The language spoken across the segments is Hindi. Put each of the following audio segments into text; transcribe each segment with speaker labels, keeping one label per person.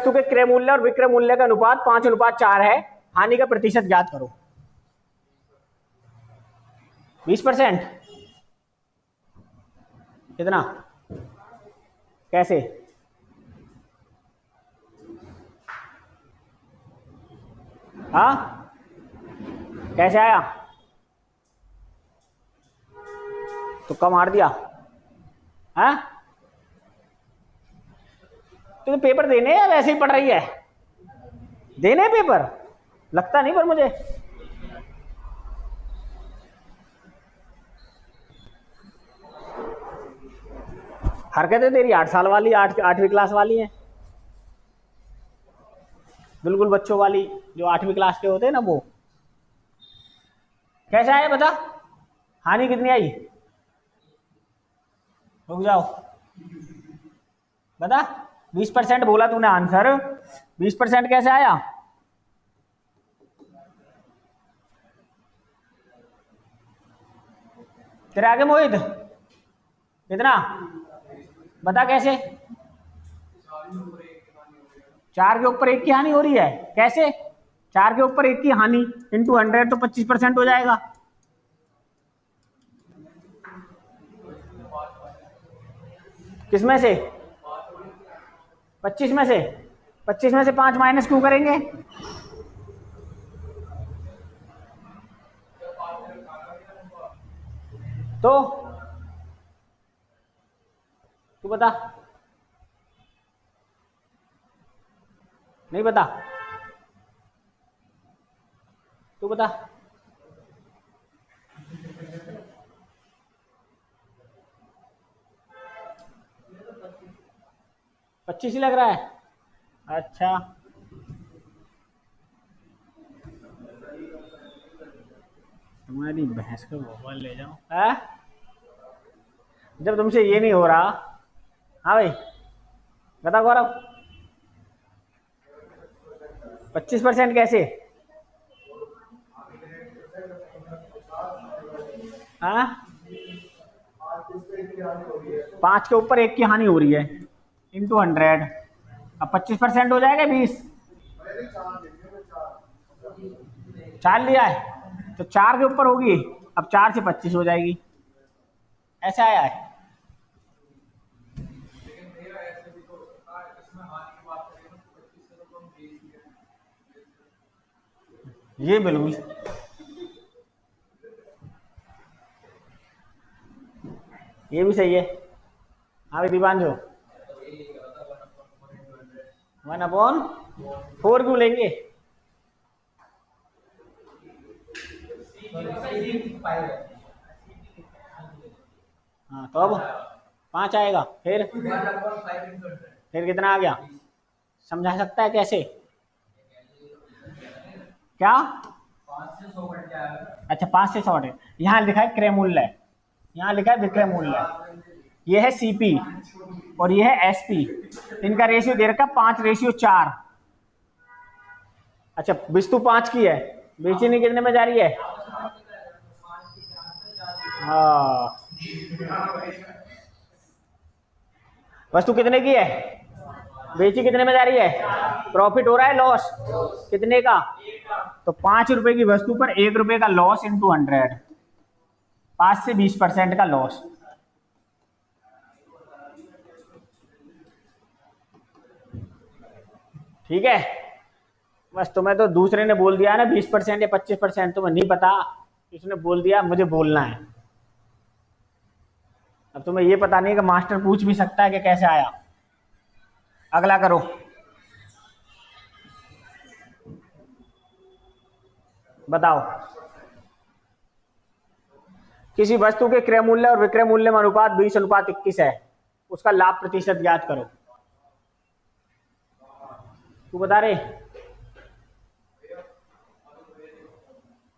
Speaker 1: वस्तु के क्रय मूल्य और विक्रय मूल्य का अनुपात 5:4 है, हानि का प्रतिशत ज्ञात करो। 20%? कितना? कैसे? हाँ, कैसे आया? तुक्का मार दिया? हाँ, तो पेपर देने या वैसे ही पढ़ रही है? देने पेपर लगता नहीं पर मुझे। हरकतें तेरी 8 साल वाली, 8वीं क्लास वाली हैं, बिल्कुल बच्चों वाली, जो 8वीं क्लास के होते हैं ना वो। कैसे आए बता? हानि कितनी आई? रुक जाओ, बता। 20% बोला तूने आंसर, 20% कैसे आया? तेरे आगे मोहित, कितना? बता कैसे? 4 के ऊपर 1 की हानि हो रही है? कैसे? 4 के ऊपर 1 की हानि इंटू 100 तो 25% हो जाएगा। किसमें से? 25 में से? 25 में से 5 माइनस क्यों करेंगे? तो तू बता। नहीं बता? तू बता। पच्चीस ही लग रहा है? अच्छा, तुम्हारी भैंस को भोपाल ले जाओ है? जब तुमसे ये नहीं हो रहा। हाँ भाई बता गौरव, 25% कैसे? हाँ, 5 के ऊपर 1 की हानि हो रही है इंटू 100, अब 25% हो जाएगा 20। 4 लिया है तो 4 के ऊपर होगी, अब 4 से 25 हो जाएगी। ऐसा आया है। ये बिल्कुल ये भी सही है। हाँ भाई दीपांशु, 1/4 क्यों लेंगे? हाँ तो अब 5 आएगा, फिर कितना आ गया? समझा सकता है कैसे? क्या? अच्छा 5 से 100 है। यहाँ लिखा है क्रय मूल्य, यहाँ लिखा है विक्रय मूल्य, ये है सीपी और ये है एसपी। इनका रेशियो दे रखा 5:4। अच्छा वस्तु 5 की है, बेचनी कितने में जा रही है? हाँ, वस्तु कितने की है? बेची कितने में जा रही है? प्रॉफिट हो रहा है, लॉस कितने का? तो 5 रुपए की वस्तु पर 1 रुपए का लॉस इंटू 100, 5 से 20% का लॉस। ठीक है, बस तुम्हें तो दूसरे ने बोल दिया ना 20% या 25%, तुम्हें नहीं पता, इसने बोल दिया, मुझे बोलना है। अब तुम्हें ये पता नहीं कि मास्टर पूछ भी सकता है कि कैसे आया। अगला करो। बताओ, किसी वस्तु के क्रय मूल्य और विक्रय मूल्य में अनुपात 20:21 है, उसका लाभ प्रतिशत ज्ञात करो। तू बता रहे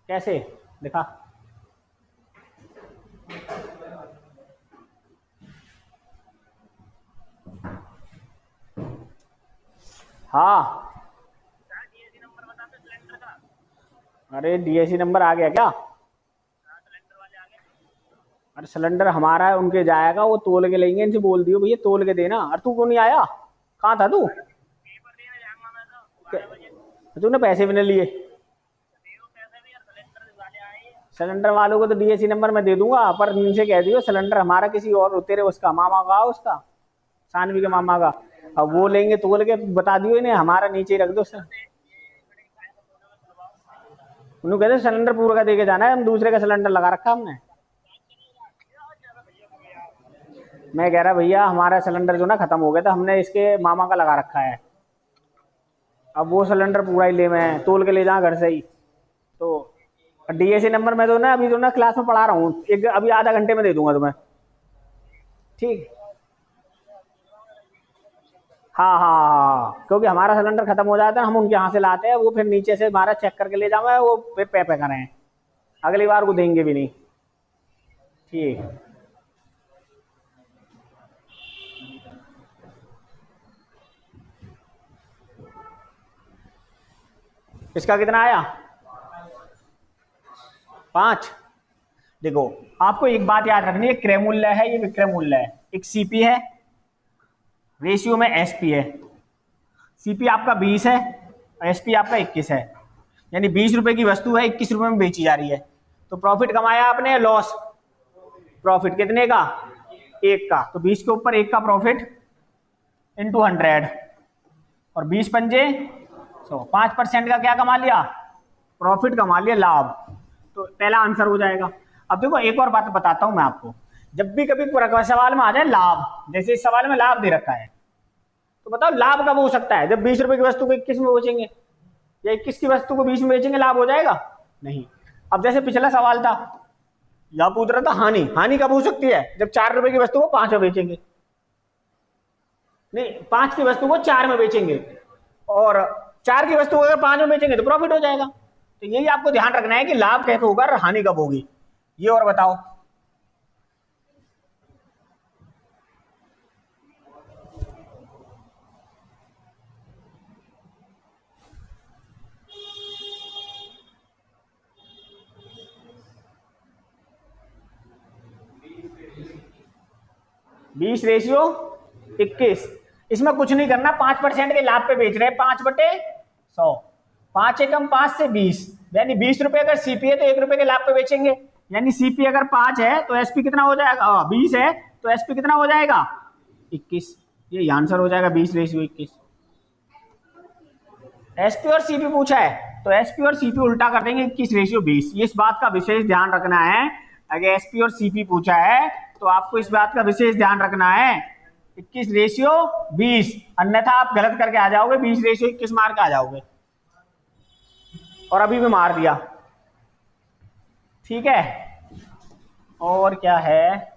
Speaker 1: कैसे? दिखा। हाँ, अरे डीएसी नंबर आ गया क्या? अरे सिलेंडर हमारा है, उनके जाएगा, वो तोल के लेंगे, इनसे बोल दियो भैया तोल के देना। अरे तू क्यों नहीं आया? कहाँ था तू? तूने पैसे भी नहीं लिए। सिलेंडर वालों को तो डीएसी नंबर मैं दे दूंगा, पर उनसे कह दियो सिलेंडर हमारा किसी और तेरे उसका मामा का, उसका सानवी के मामा का, अब वो लेंगे तोल के बता दियो इन्हें, हमारा नीचे ही रख दो सर। उन्होंने कहते सिलेंडर पूरा का दे के जाना है, हम दूसरे का सिलेंडर लगा रखा हमने। मैं कह रहा भैया हमारा सिलेंडर जो ना खत्म हो गया था, हमने इसके मामा का लगा रखा है, अब वो सिलेंडर पूरा ही ले, मैं तोल के ले जाऊँ घर से ही। तो डीएसी नंबर मैं तो ना अभी तो ना क्लास में पढ़ा रहा हूँ, एक अभी आधा घंटे में दे दूंगा तुम्हें। ठीक, हाँ हाँ हाँ, क्योंकि हमारा सिलेंडर खत्म हो जाता है, हम उनके यहाँ से लाते हैं, वो फिर नीचे से हमारा चेक करके ले जाऊंगा, वो फिर पे करें, अगली बार को देंगे भी नहीं। ठीक, इसका कितना आया? 5। देखो आपको एक बात याद रखनी है, क्रय मूल्य है, ये विक्रय मूल्य है, एक सीपी है, रेशियो में एसपी है। सीपी आपका 20 है, एसपी आपका 21 है, यानी 20 रुपए की वस्तु है, 21 रुपए में बेची जा रही है। तो प्रॉफिट कमाया आपने, लॉस? प्रॉफिट कितने का? 1 का। तो 20 के ऊपर 1 का प्रॉफिट इंटू 100, और 20 पंजे 100, 5% का क्या कमा लिया? प्रॉफिट कमा लिया, लाभ। तो पहला आंसर हो जाएगा। अब देखो एक और बात बताता हूं मैं आपको, जब भी कभी सवाल में आ जाए लाभ, जैसे इस सवाल में लाभ दे रखा है, तो बताओ लाभ कब हो सकता है? जब 20 रुपए की वस्तु को 21 में बेचेंगे, या 21 की वस्तु को 20 में बेचेंगे, लाभ हो जाएगा? नहीं। अब जैसे पिछला सवाल था, या पूछ रहा था हानि, हानि कब हो सकती है? जब 4 रुपए की वस्तु को 5 में बेचेंगे, नहीं 5 की वस्तु को 4 में बेचेंगे, और 4 की वस्तु को अगर 5 में बेचेंगे तो प्रॉफिट हो जाएगा। तो यही आपको ध्यान रखना है कि लाभ कैसे होगा और हानि कब होगी। ये और बताओ। बीस रेशियो 21, इसमें कुछ नहीं करना, 5% के लाभ पे बेच रहे हैं, 5/100, 5 एकम 5 से 20, यानी 20 रुपए अगर सीपी है तो 1 रुपए के लाभ पे बेचेंगे, यानी सीपी अगर 5 है तो एसपी कितना हो जाएगा? 20 है तो एसपी कितना हो जाएगा? 21। ये आंसर हो जाएगा 20 रेशियो 21। एसपी और सीपी पूछा है तो एसपी और सीपी उल्टा कर देंगे, 21 रेशियो 20। ये इस बात का विशेष ध्यान रखना है, अगर एसपी और सीपी पूछा है तो आपको इस बात का विशेष ध्यान रखना है, 21 रेशियो 20, अन्यथा आप गलत करके आ जाओगे, 20 रेशियो 21 मार के आ जाओगे, और अभी भी मार दिया। ठीक है, और क्या है?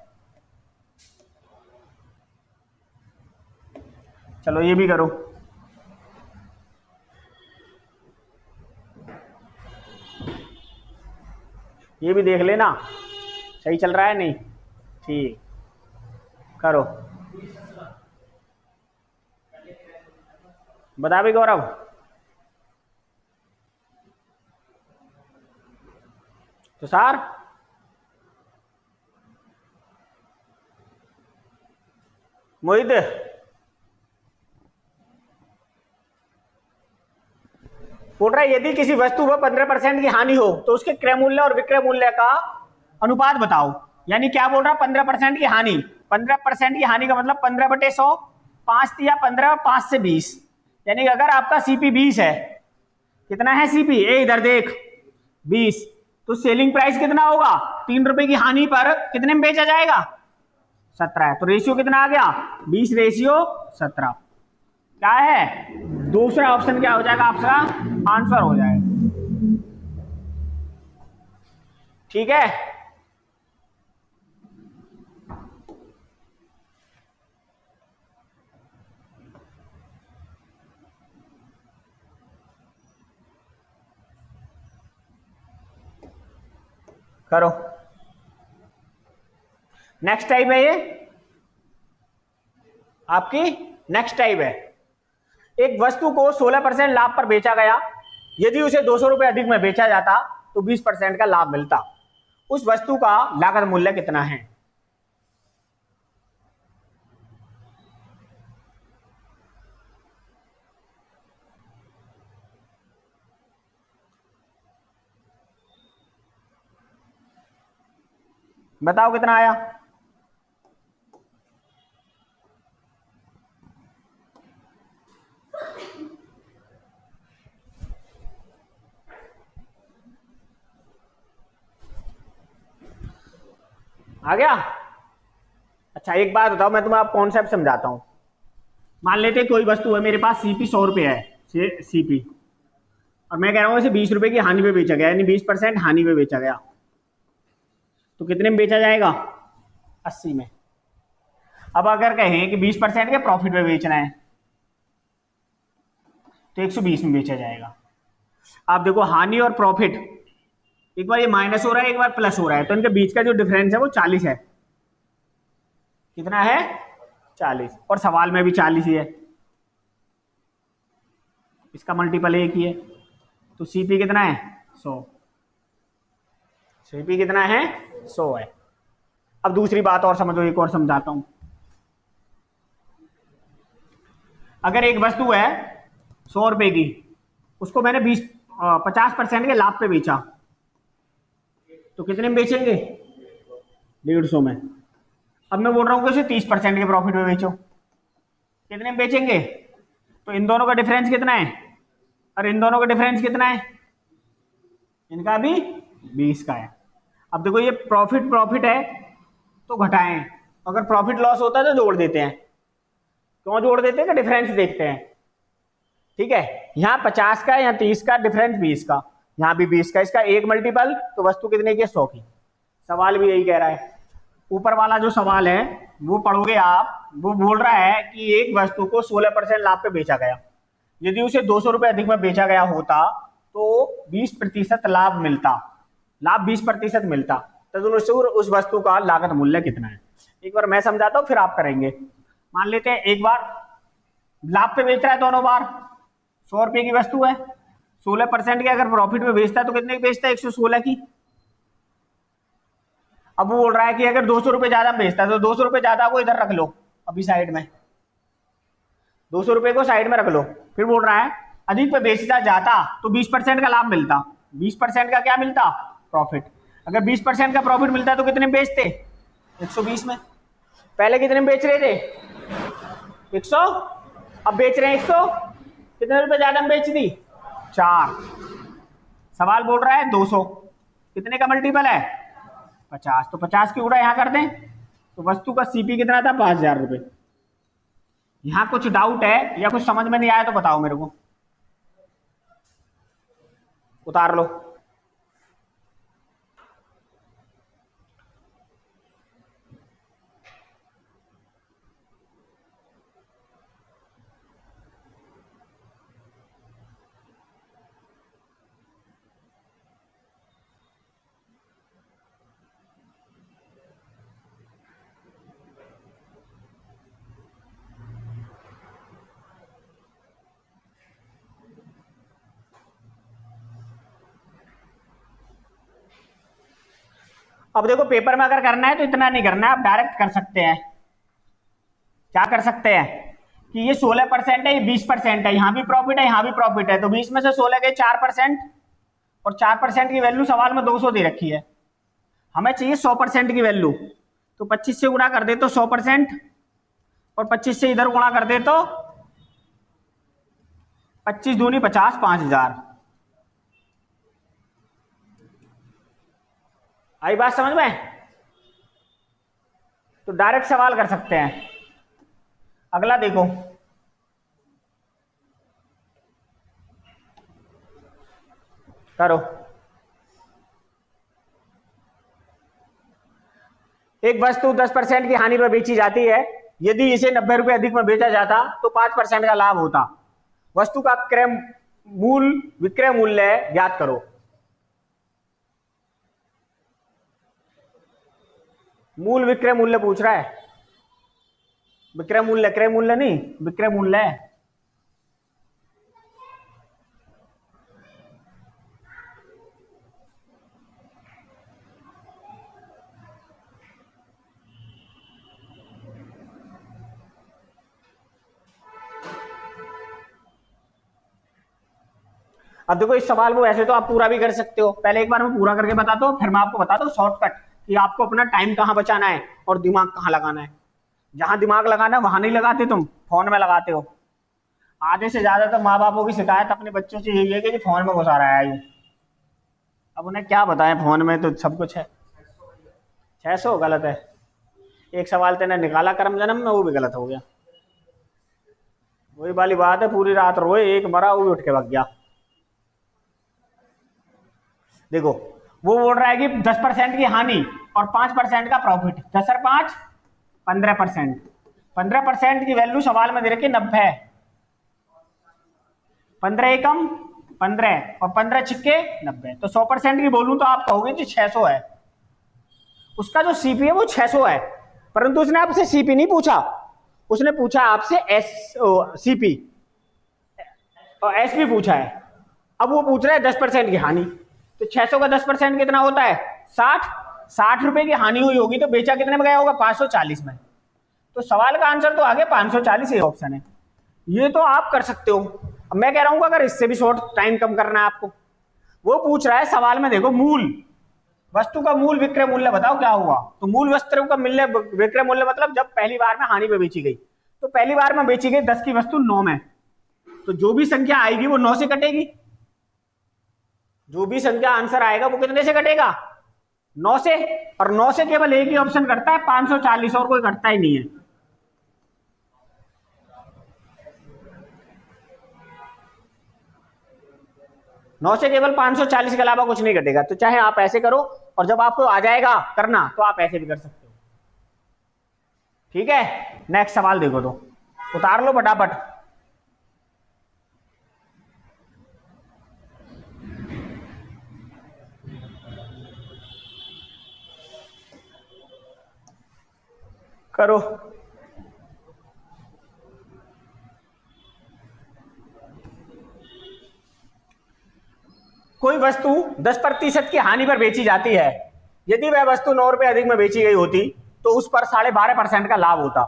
Speaker 1: चलो ये भी करो। ये भी देख लेना सही चल रहा है नहीं। ठीक, करो। बता भी गौरव। तुषार, मोहित, बोल रहा है यदि किसी वस्तु पर 15% की हानि हो तो उसके क्रय मूल्य और विक्रय मूल्य का अनुपात बताओ। यानी क्या बोल रहा है? 15% की हानि, 15% की हानि का मतलब 15/100, 5 या 15 और 5 से 20, यानी अगर आपका सीपी 20 है, कितना है सीपी? ए इधर देख, 20, तो सेलिंग प्राइस कितना होगा? 3 रुपए की हानि पर कितने में बेचा जाएगा? 17 है। तो रेशियो कितना आ गया? 20 रेशियो 17। क्या है? दूसरा ऑप्शन क्या हो जाएगा आपका? आंसर हो जाएगा। ठीक है, करो। नेक्स्ट टाइप है ये आपकी, नेक्स्ट टाइप है, एक वस्तु को 16% लाभ पर बेचा गया, यदि उसे 200 रुपए अधिक में बेचा जाता तो 20% का लाभ मिलता, उस वस्तु का लागत मूल्य कितना है? बताओ कितना आया? आ गया? अच्छा एक बात बताओ, मैं तुम्हें आप कॉन्सेप्ट समझाता हूं। मान लेते कोई वस्तु है मेरे पास, सीपी 100 रुपये है, सीपी, और मैं कह रहा हूं इसे 20 रुपए की हानि पे बेचा गया, यानी 20% हानि पे बेचा गया, तो कितने में बेचा जाएगा? 80 में। अब अगर कहें कि 20% के प्रॉफिट पे बेचना है तो 120 में बेचा जाएगा। आप देखो हानि और प्रॉफिट, एक बार ये माइनस हो रहा है, एक बार प्लस हो रहा है, तो इनके बीच का जो डिफरेंस है वो 40 है। कितना है? 40। और सवाल में भी 40 ही है, इसका मल्टीपल एक ही है, तो सीपी कितना है? 100। सीपी कितना है? 100 है। अब दूसरी बात और समझो, एक और समझाता हूं। अगर एक वस्तु है 100 रुपए की, उसको मैंने 50% के लाभ पे बेचा, तो कितने में बेचेंगे? 150 में। अब मैं बोल रहा हूं कि उसे 30% के प्रॉफिट में बेचो, कितने में बेचेंगे? तो इन दोनों का डिफरेंस कितना है, और इन दोनों का डिफरेंस कितना है? इनका भी 20 का है। अब देखो ये प्रॉफिट प्रॉफिट है तो घटाएं, अगर प्रॉफिट लॉस होता है तो जोड़ देते हैं। क्यों जोड़ देते हैं? कि डिफरेंस देखते हैं। ठीक है, यहाँ 50 का, यहाँ 30 का, डिफरेंस 20 का, यहाँ भी 20 का, इसका एक मल्टीपल, तो वस्तु कितने की? 100 की। सवाल भी यही कह रहा है। ऊपर वाला जो सवाल है वो पढ़ोगे आप, वो बोल रहा है कि एक वस्तु को 16% लाभ पे बेचा गया, यदि उसे 200 रुपए अधिक में बेचा गया होता तो 20% लाभ मिलता, लाभ 20% मिलता, तदनुसार उस वस्तु का लागत मूल्य कितना है? एक बार मैं समझाता हूं, फिर आप करेंगे। मान लेते हैं एक बार लाभ पे बेच रहा है, दोनों बार 100 रुपए की वस्तु है, 16% के अगर प्रॉफिट में बेचता है तो कितने की बेचता है? 116 की। अब वो बोल रहा है कि अगर 200 रुपए ज्यादा बेचता है तो 200 रुपए ज्यादा को इधर रख लो, अभी साइड में 200 रुपए को साइड में रख लो। फिर बोल रहा है अधिक पे बेचता जाता तो 20% का लाभ मिलता, 20% का क्या मिलता? प्रॉफिट। अगर 20% का प्रॉफिट मिलता तो कितने में बेचते? 120 में। पहले कितने में बेच रहे थे? 100, अब बेच रहे हैं 100, कितने रुपए ज्यादा में बेच दी? 4। सवाल बोल रहा है 200, कितने का मल्टीपल है? 50, तो 50 की उड़ा यहां कर दें, तो वस्तु का सीपी कितना था? 5000 रुपए। यहां कुछ डाउट है या कुछ समझ में नहीं आया तो बताओ मेरे को, उतार लो। अब देखो पेपर में अगर करना है तो इतना नहीं करना है, आप डायरेक्ट कर सकते हैं। क्या कर सकते हैं कि ये 16% है, ये 20% है, यहां भी प्रॉफिट है, यहां भी प्रॉफिट है, तो 20 में से 16 गए 4%, और 4% की वैल्यू सवाल में 200 दे रखी है, हमें चाहिए 100% की वैल्यू, तो 25 से गुणा कर दे तो 100%, और 25 से इधर गुणा कर दे तो 25 दूनी 50, 5000। आई बात समझ में? तो डायरेक्ट सवाल कर सकते हैं। अगला देखो, करो। एक वस्तु 10% की हानि पर बेची जाती है, यदि इसे 90 रुपए अधिक में बेचा जाता तो 5% का लाभ होता। वस्तु का विक्रय मूल्य ज्ञात करो। मूल विक्रय मूल्य पूछ रहा है, विक्रय मूल्य, क्रय मूल्य नहीं, विक्रय मूल्य है। अब देखो इस सवाल को वैसे तो आप पूरा भी कर सकते हो, पहले एक बार मैं पूरा करके बताता हूँ, फिर मैं आपको बताता हूँ शॉर्टकट कि आपको अपना टाइम कहाँ बचाना है और दिमाग कहाँ लगाना है। जहां दिमाग लगाना है वहां नहीं लगाते, तुम फोन में लगाते हो। आधे से ज्यादा तो माँ बापों की शिकायत अपने बच्चों से यही है कि फोन में घुसा रहा है आयु। अब उन्हें क्या बताएं, फोन में तो सब कुछ है। 600 गलत है। एक सवाल तेने निकाला कर्म जन्म में, वो भी गलत हो गया। वही वाली बात है, पूरी रात रोए, एक मरा वो भी उठ के भाग गया। देखो वो बोल रहा है कि 10% की हानि और 5% का प्रॉफिट। 10 और 5 15%। 15% की वैल्यू सवाल में दे रखी 90 है। 15 एकम 15 और 15 छिक्के 90। तो 100% की बोलूं तो आप कहोगे कि 600 है। उसका जो सीपी है वो 600 है, परंतु उसने आपसे सीपी नहीं पूछा, उसने पूछा आपसे सीपी और एसपी पूछा है। अब वो पूछ रहा है 10% की हानि, तो 600 का 10% कितना होता है 60 रुपए की हानि हुई होगी, तो बेचा कितने में गया होगा 540 में। तो सवाल का आंसर तो आगे 540 ये ऑप्शन है। ये तो आप कर सकते हो। अब मैं कह रहा हूं अगर इससे भी शॉर्ट टाइम कम करना है आपको, वो पूछ रहा है सवाल में, देखो मूल वस्तु का मूल विक्रय मूल्य बताओ क्या हुआ। तो मूल वस्तु का मूल्य विक्रय मूल्य मतलब जब पहली बार में हानि पे बेची गई, तो पहली बार में बेची गई 10 की वस्तु 9 में, तो जो भी संख्या आएगी वो 9 से कटेगी। जो भी संख्या आंसर आएगा वो कितने से कटेगा 9 से। और 9 से केवल एक ही ऑप्शन कटता है 540, और कोई कटता ही नहीं है। नौ से केवल 540 के अलावा कुछ नहीं कटेगा। तो चाहे आप ऐसे करो, और जब आपको आ जाएगा करना तो आप ऐसे भी कर सकते हो। ठीक है, नेक्स्ट सवाल देखो, तो उतार लो फटाफट। करो। कोई वस्तु 10% की हानि पर बेची जाती है। यदि वह वस्तु 9 रुपए अधिक में बेची गई होती तो उस पर 12.5% का लाभ होता।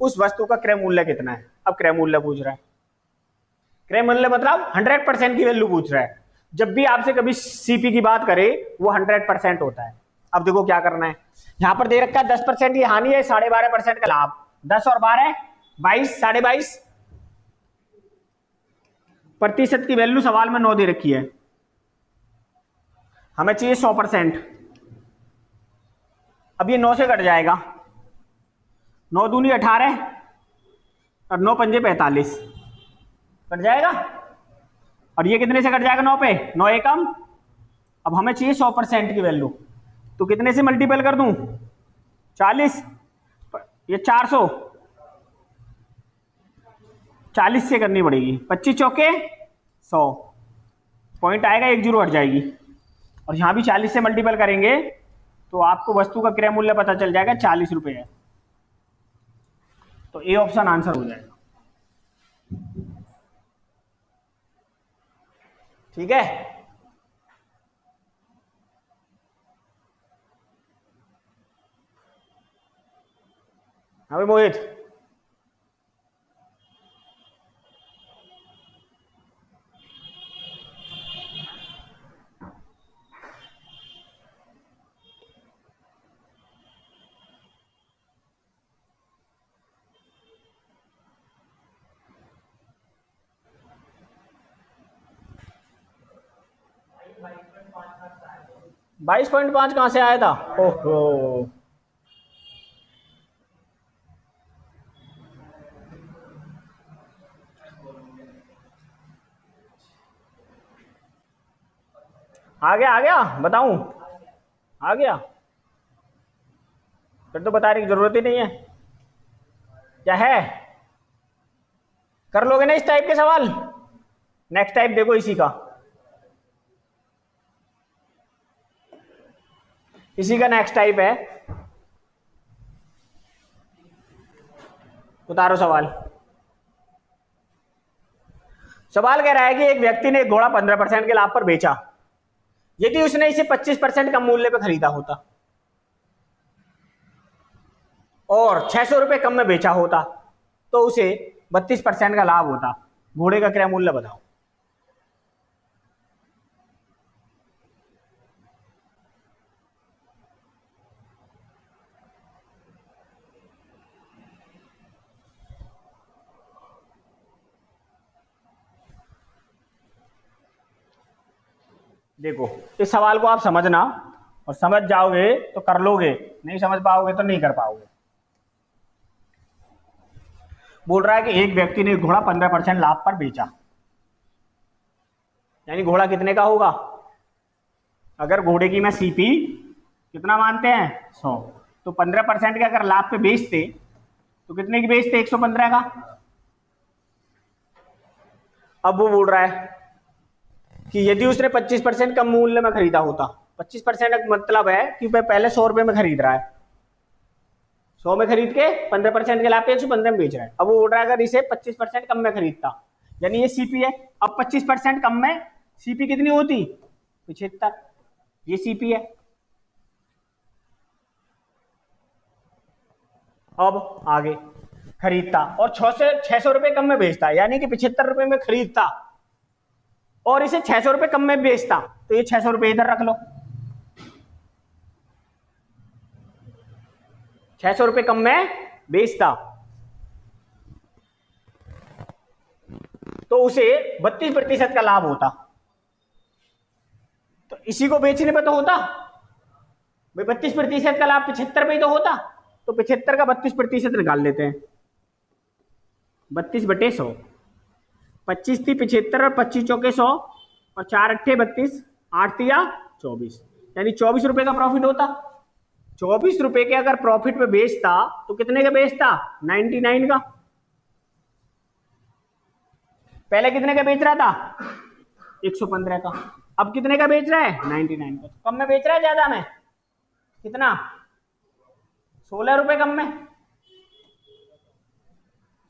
Speaker 1: उस वस्तु का क्रय मूल्य कितना है। अब क्रय मूल्य पूछ रहा है। क्रय मूल्य मतलब 100% की वैल्यू पूछ रहा है। जब भी आपसे कभी सीपी की बात करे वो 100% होता है। अब देखो क्या करना है, यहां पर दे रखा है 10% की हानि है, 12.5% का लाभ। 10 और 12 22, 22.5 प्रतिशत की वैल्यू सवाल में 9 दे रखी है, हमें चाहिए 100%। अब ये 9 से कट जाएगा, 9 दूनी 18 और 9 पंजे 45 कट जाएगा। और ये कितने से कट जाएगा 9 पे 9 एकम। अब हमें चाहिए 100% की वैल्यू, तो कितने से मल्टीपल कर दूं 40, ये 400 40 से करनी पड़ेगी। 25 चौके 100, पॉइंट आएगा 1 जीरो हट जाएगी। और यहां भी 40 से मल्टीपल करेंगे तो आपको वस्तु का क्रय मूल्य पता चल जाएगा 40 रुपए है। तो ए ऑप्शन आंसर हो जाएगा। ठीक है, हाँ भाई मोहित। बाईस 22.5 कहां से आया था। ओहो, आ गया, आ गया, बताऊं आ गया, फिर तो बताने की जरूरत ही नहीं है। क्या है, कर लोगे ना इस टाइप के सवाल। नेक्स्ट टाइप देखो इसी का, इसी का नेक्स्ट टाइप है। उतारो सवाल। सवाल कह रहा है कि एक व्यक्ति ने एक घोड़ा 15% के लाभ पर बेचा। यदि उसने इसे 25% कम मूल्य पर खरीदा होता और 600 रुपए कम में बेचा होता तो उसे 32% का लाभ होता। घोड़े का क्रय मूल्य बताओ। देखो इस सवाल को आप समझना, और समझ जाओगे तो कर लोगे, नहीं समझ पाओगे तो नहीं कर पाओगे। बोल रहा है कि एक व्यक्ति ने घोड़ा 15% लाभ पर बेचा, यानी घोड़ा कितने का होगा? अगर घोड़े की मैं सीपी कितना मानते हैं 100, तो 15% के अगर लाभ पे बेचते तो कितने की बेचते? 115 का। अब वो बोल रहा है कि यदि उसने 25% कम मूल्य में खरीदा होता, 25% मतलब है कि वह पहले 100 रुपए में खरीद रहा है, 100 में खरीद के 15% के लाभ पे 115 में बेच रहा है। अब वो बोल रहा है अगर इसे 25% कम में खरीदता, यानी ये सीपी है। अब 25% कम में सीपी कितनी होती? 75। ये सीपी है। अब आगे खरीदता और 600 रुपए कम में बेचता, यानी कि 75 रुपए में खरीदता और इसे 600 रुपए कम में बेचता, तो ये 600 रुपए इधर रख लो। 600 रुपए कम में बेचता तो उसे 32% का लाभ होता, तो इसी को बेचने पे तो होता भाई 32% का लाभ 75 पे ही तो होता, तो 75 का 32% निकाल लेते हैं। 32/100, 25 थी 75 और 25 चौके 100 और 4 अट्ठे 32, 8 तिया 24, यानी 24 रुपए का प्रॉफिट होता। 24 रुपए के अगर प्रॉफिट में बेचता तो कितने का बेचता? 99 का। पहले कितने का बेच रहा था? 115 का। अब कितने का बेच रहा है? 99 का। कम में बेच रहा है ज्यादा में? कितना? 16 रुपए कम में,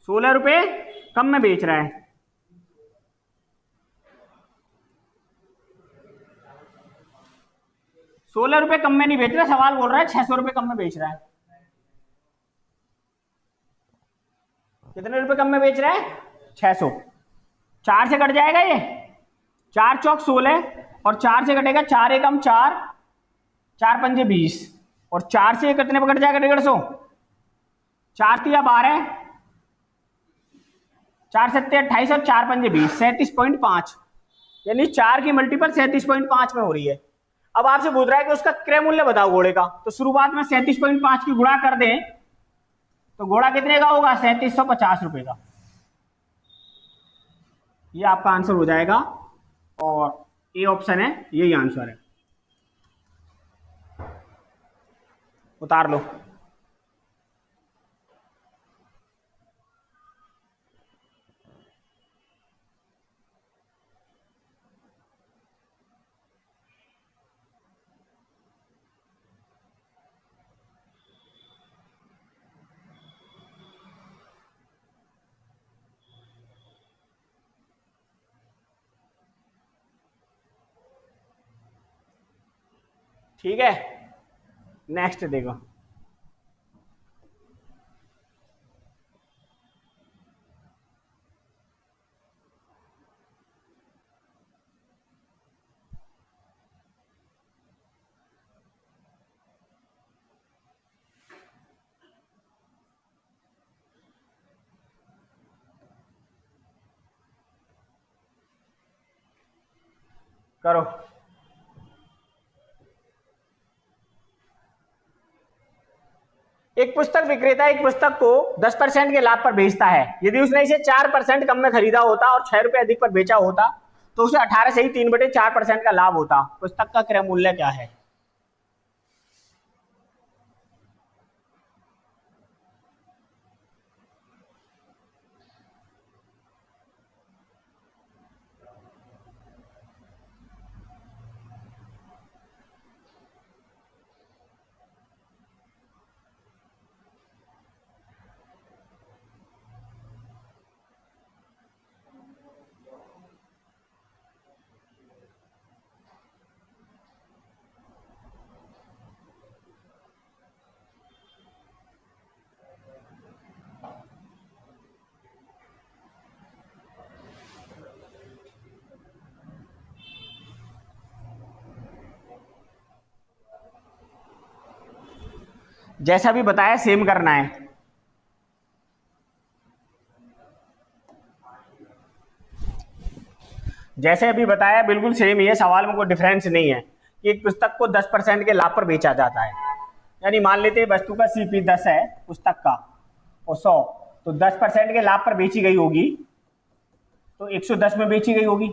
Speaker 1: 16 रुपए कम में बेच रहा है। ₹16 कम में नहीं बेच रहा, सवाल बोल रहा है 600 रुपए कम में बेच रहा है। कितने रुपए कम में बेच रहा है? 600। 4 से कट जाएगा ये, 4 चौक 16 और 4 से कटेगा 4 एकम 4, 4 पंजे 20 और 4 से कितने पे कट जाएगा? 150। 4 तिया 12, 4 सत्ते 28 और 4 पंजे 20, 37.5, यानी 4 की मल्टीपल 37.5 में हो रही है। अब आपसे पूछ रहा है कि उसका क्रय मूल्य बताओ घोड़े का, तो शुरुआत में 37.5 की गुणा कर दें तो घोड़ा कितने का होगा? 3750 रुपए का। ये आपका आंसर हो जाएगा और ए ऑप्शन है, यही आंसर है। उतार लो। ठीक है, नेक्स्ट देखो। करो। एक पुस्तक विक्रेता एक पुस्तक को 10% के लाभ पर बेचता है। यदि उसने इसे 4% कम में खरीदा होता और 6 रुपए अधिक पर बेचा होता तो उसे 18 से ही 3/4% का लाभ होता। पुस्तक का क्रय मूल्य क्या है? जैसा भी बताया सेम करना है। जैसे अभी बताया बिल्कुल सेम ही है, सवाल में कोई डिफरेंस नहीं है कि एक पुस्तक को 10% के लाभ पर बेचा जाता है। यानी मान लेते हैं वस्तु का सीपी 10 है पुस्तक का और 100, तो 10% के लाभ पर बेची गई होगी तो 110 में बेची गई होगी।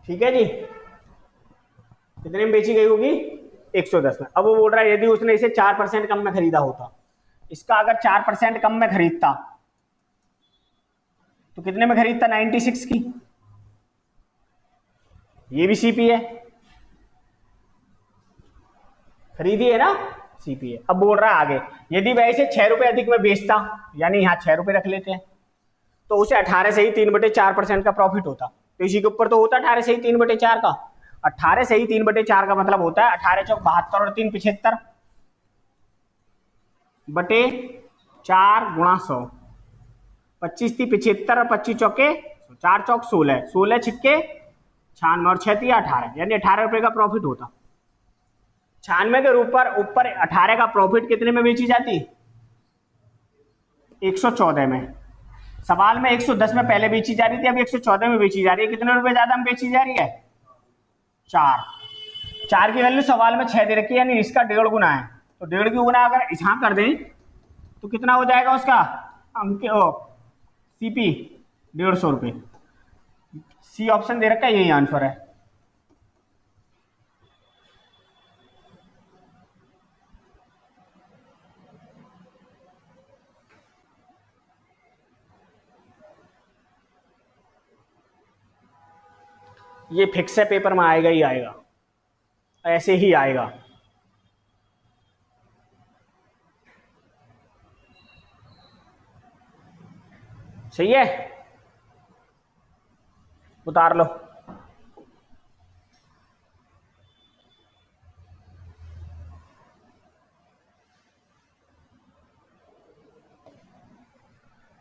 Speaker 1: ठीक है जी, कितने में बेची गई होगी? 110 में। अब वो बोल रहा है यदि उसने इसे 4% कम में खरीदा होता, इसका अगर 4% कम में खरीदता तो कितने में खरीदता? 96 की। ये भी सीपी है, खरीदी है ना, सीपी है। अब बोल रहा है आगे, यदि वह इसे 6 रुपए अधिक में बेचता, यानी यहां 6 रुपए रख लेते हैं, तो उसे 18 से ही 3/4% का प्रॉफिट होता। तो इसी के ऊपर तो होता 18 से ही 3/4 का। 18 से ही 3/4 का मतलब होता है 18 चौक 72 और 3 75 बटे 4 गुणा 100। 25 थी 75 और 25 चौके 4 चौक 16, 16 छिक्के 96 और 6 18, यानी 18 रुपए का प्रॉफिट होता। 96 के ऊपर 18 का प्रॉफिट कितने में बेची जाती? 114 में। सवाल में 110 में पहले बेची जा रही थी, अब 114 में बेची जा रही है। कितने रुपए ज्यादा में बेची जा रही है? 4 की वैल्यू सवाल में 6 दे रखी है, यानी इसका 1.5 गुना है। तो 1.5 की गुना अगर यहां कर दें तो कितना हो जाएगा उसका अंक सीपी? 150 रुपए। सी ऑप्शन दे रखा है, यही आंसर है। ये फिक्स है, पेपर में आएगा ही आएगा, ऐसे ही आएगा। सही है, उतार लो।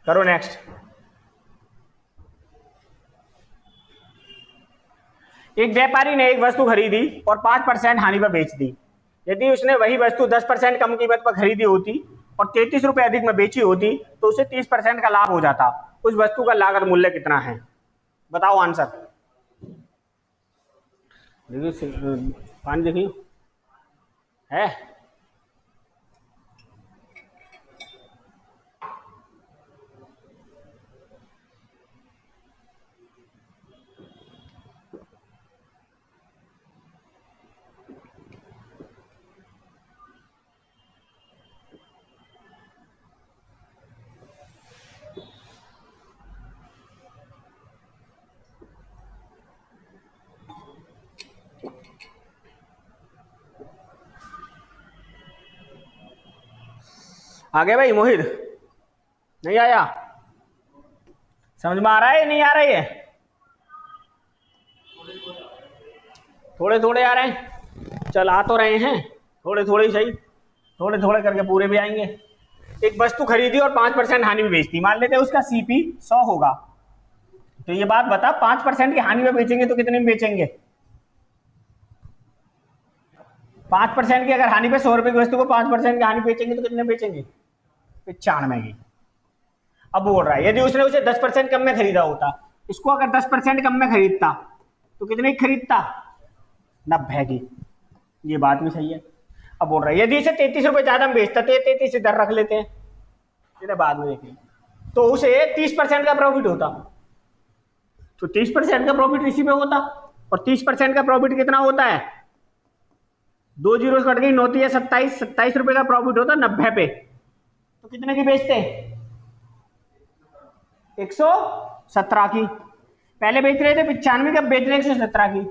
Speaker 1: करो नेक्स्ट। एक व्यापारी ने एक वस्तु खरीदी और 5% हानि पर बेच दी। यदि उसने वही वस्तु 10% कम कीमत पर खरीदी होती और 33 रुपए अधिक में बेची होती तो उसे 30% का लाभ हो जाता। उस वस्तु का लागत मूल्य कितना है? बताओ आंसर। देखिए पानी देखिए है। आगे भाई मोहित नहीं आया? समझ में आ रहा है नहीं आ रही है? थोड़े थोड़े आ रहे हैं, चल आ तो रहे हैं, थोड़े थोड़े ही सही, थोड़े थोड़े करके पूरे भी आएंगे। एक वस्तु खरीदी और 5% हानि में बेचती, मान लेते हैं उसका सीपी 100 होगा। तो ये बात बता, 5% की हानि में बेचेंगे तो कितने में बेचेंगे? 5% की अगर हानि पे 100 रुपए की वस्तु को 5% की हानि बेचेंगे तो कितने बेचेंगे? 95 की। अब बोल रहा है यदि उसने उसे 10% कम में खरीदा होता, इसको अगर 10% कम में खरीदता तो कितने की खरीदता? 90 की। ये बात भी सही है। अब बोल रहा है यदि इसे 33 रुपए ज्यादा में बेचता तो 33 इधर रख लेते हैं, इधर बाद में देखेंगे, तो उसे 30% का प्रॉफिट होता। तो 30% का प्रॉफिट इसी में होता। और 30% का प्रॉफिट कितना होता है? 2 जीरो कट गई, 9 या 27, 27 रुपए का प्रॉफिट होता 90 पे। तो कितने की बेचते? 117 की। पहले बेच रहे थे 95 का, बेच रहे 117 की।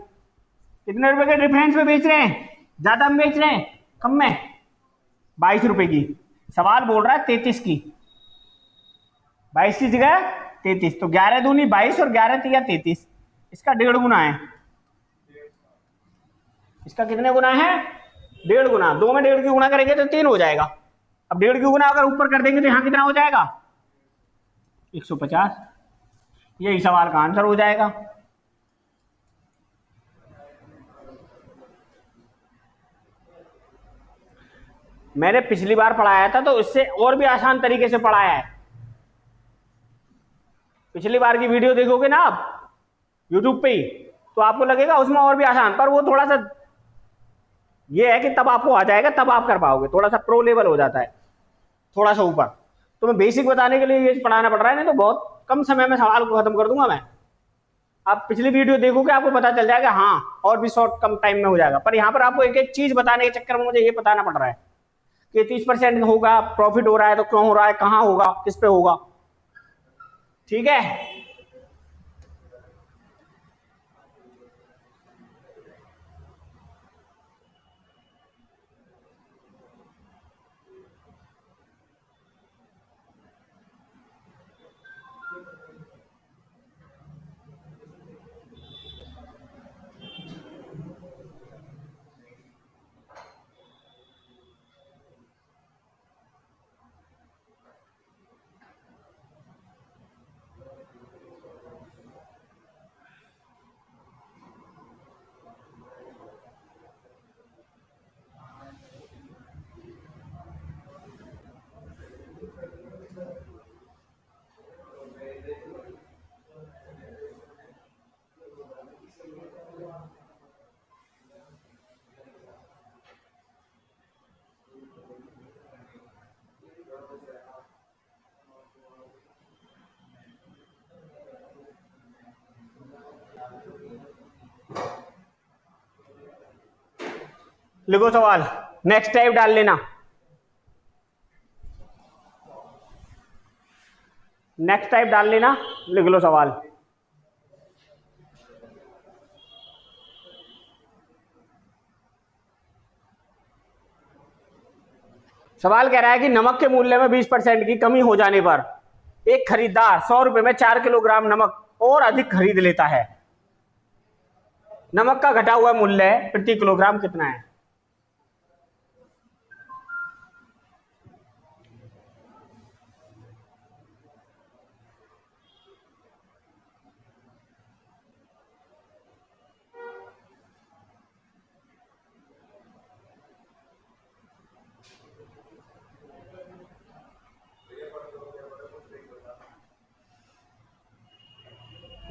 Speaker 1: कितने रुपए के डिफरेंस में बेच रहे हैं? ज्यादा में बेच रहे हैं कम में? 22 रुपए की। सवाल बोल रहा है 33 की, 22 की जगह 33। तो 11 दूनी 22 और 11 तिया 33, इसका 1.5 गुना है। इसका कितने गुना है? 1.5 गुना। 2 में 1.5 की गुना करेंगे तो 3 हो जाएगा। अब 1.5 की गुना अगर ऊपर कर देंगे तो यहां कितना हो जाएगा? 150। यही सवाल का आंसर हो जाएगा। मैंने पिछली बार पढ़ाया था तो इससे और भी आसान तरीके से पढ़ाया है। पिछली बार की वीडियो देखोगे ना आप यूट्यूब पे ही, तो आपको लगेगा उसमें और भी आसान, पर वो थोड़ा सा ये है कि तब आपको आ जाएगा तब आप कर पाओगे, थोड़ा सा प्रो लेवल हो जाता है, थोड़ा सा ऊपर। तो मैं बेसिक बताने के लिए ये पढ़ाना पड़ रहा है, नहीं तो बहुत कम समय में सवाल को खत्म कर दूंगा मैं। आप पिछली वीडियो देखोगे आपको पता चल जाएगा, हाँ और भी शॉर्ट कम टाइम में हो जाएगा, पर यहाँ पर आपको एक एक चीज बताने के चक्कर में मुझे ये बताना पड़ रहा है कि 30% होगा, प्रॉफिट हो रहा है तो क्यों हो रहा है, कहाँ होगा, किस पे होगा। ठीक है, लिखो सवाल, नेक्स्ट टाइप डाल लेना, नेक्स्ट टाइप डाल लेना, लिख लो सवाल। सवाल कह रहा है कि नमक के मूल्य में 20% की कमी हो जाने पर एक खरीदार 100 रुपए में 4 किलोग्राम नमक और अधिक खरीद लेता है। नमक का घटा हुआ मूल्य प्रति किलोग्राम कितना है?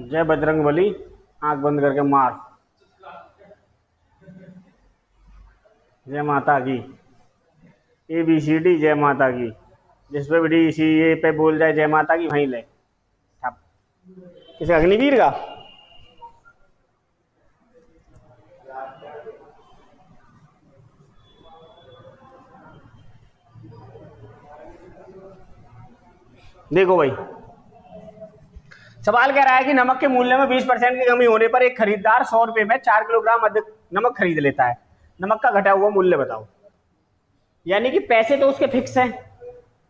Speaker 1: जय बजरंगबली, आंख बंद करके मार। जय माता की, ABCD जय माता की, जिस पे भी सी ए पे बोल जाए जय माता की वहीं ले ठप। किसे अग्निवीर का? देखो भाई, सवाल कह रहा है कि नमक के मूल्य में 20% की कमी होने पर एक खरीदार 100 रुपए में 4 किलोग्राम अधिक नमक खरीद लेता है। नमक का घटा हुआ मूल्य बताओ। यानी कि पैसे तो उसके फिक्स हैं,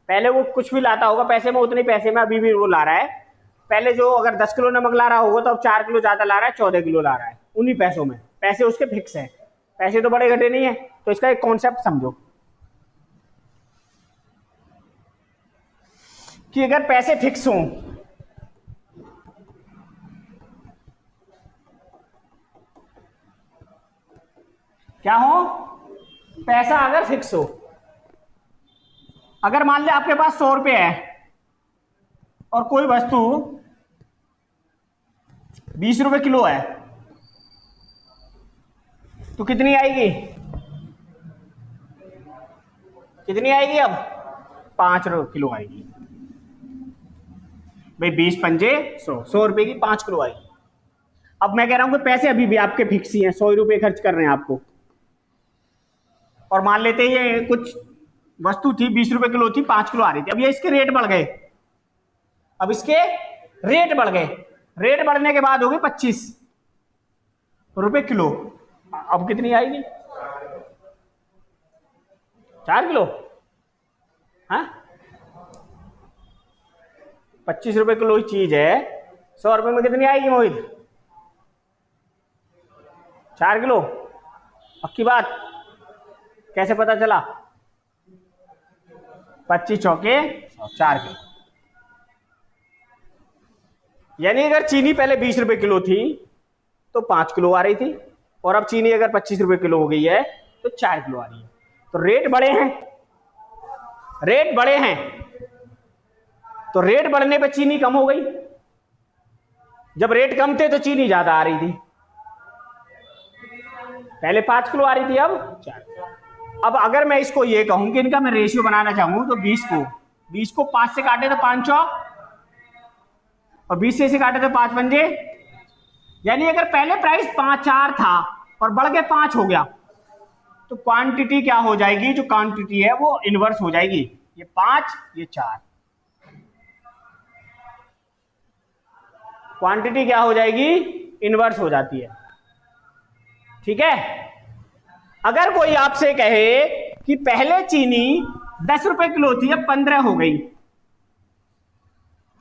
Speaker 1: पहले वो कुछ भी लाता होगा पैसे में, उतने पैसे में अभी भी वो ला रहा है। पहले जो अगर 10 किलो नमक ला रहा होगा तो अब 4 किलो ज्यादा ला रहा है, 14 किलो ला रहा है, उन्हीं पैसों में। पैसे उसके फिक्स है, पैसे तो बड़े घटे नहीं है। तो इसका एक कॉन्सेप्ट समझो कि अगर पैसे फिक्स हों, क्या हो, पैसा अगर फिक्स हो, अगर मान ले आपके पास 100 रुपए है और कोई वस्तु 20 रुपए किलो है, तो कितनी आएगी, कितनी आएगी अब? 5 किलो आएगी भाई। 20 पंजे 100 रुपए की 5 किलो आएगी। अब मैं कह रहा हूं कि पैसे अभी भी आपके फिक्स ही हैं, 100 रुपए खर्च कर रहे हैं आपको, और मान लेते हैं ये कुछ वस्तु थी 20 रुपए किलो थी, 5 किलो आ रही थी। अब ये इसके रेट बढ़ गए, अब इसके रेट बढ़ गए, रेट बढ़ने के बाद हो गए 25 रुपए किलो। अब कितनी आएगी? 4 किलो। हाँ, 25 रुपए किलो ही चीज है, 100 रुपए में कितनी आएगी मोहित? 4 किलो। पक्की बात? कैसे पता चला? 25 चौके 4 किलो। यानी अगर चीनी पहले 20 रुपए किलो थी तो 5 किलो आ रही थी, और अब चीनी अगर 25 रुपए किलो हो गई है तो 4 किलो आ रही है। तो रेट बढ़े हैं, रेट बढ़े हैं, तो रेट बढ़ने पे चीनी कम हो गई, जब रेट कम थे तो चीनी ज्यादा आ रही थी, पहले 5 किलो आ रही थी, अब 4। अब अगर मैं इसको ये कहूं कि इनका मैं रेशियो बनाना चाहूं तो 20 को 5 से काटे तो 5 चौक, और 20 से काटे तो 5 पंजे, यानी अगर पहले प्राइस 4 था और बढ़ के 5 हो गया तो क्वांटिटी क्या हो जाएगी, जो क्वांटिटी है वो इनवर्स हो जाएगी, ये 5 ये 4, क्वांटिटी क्या हो जाएगी, इनवर्स हो जाती है। ठीक है। अगर कोई आपसे कहे कि पहले चीनी 10 रुपए किलो थी अब 15 हो गई,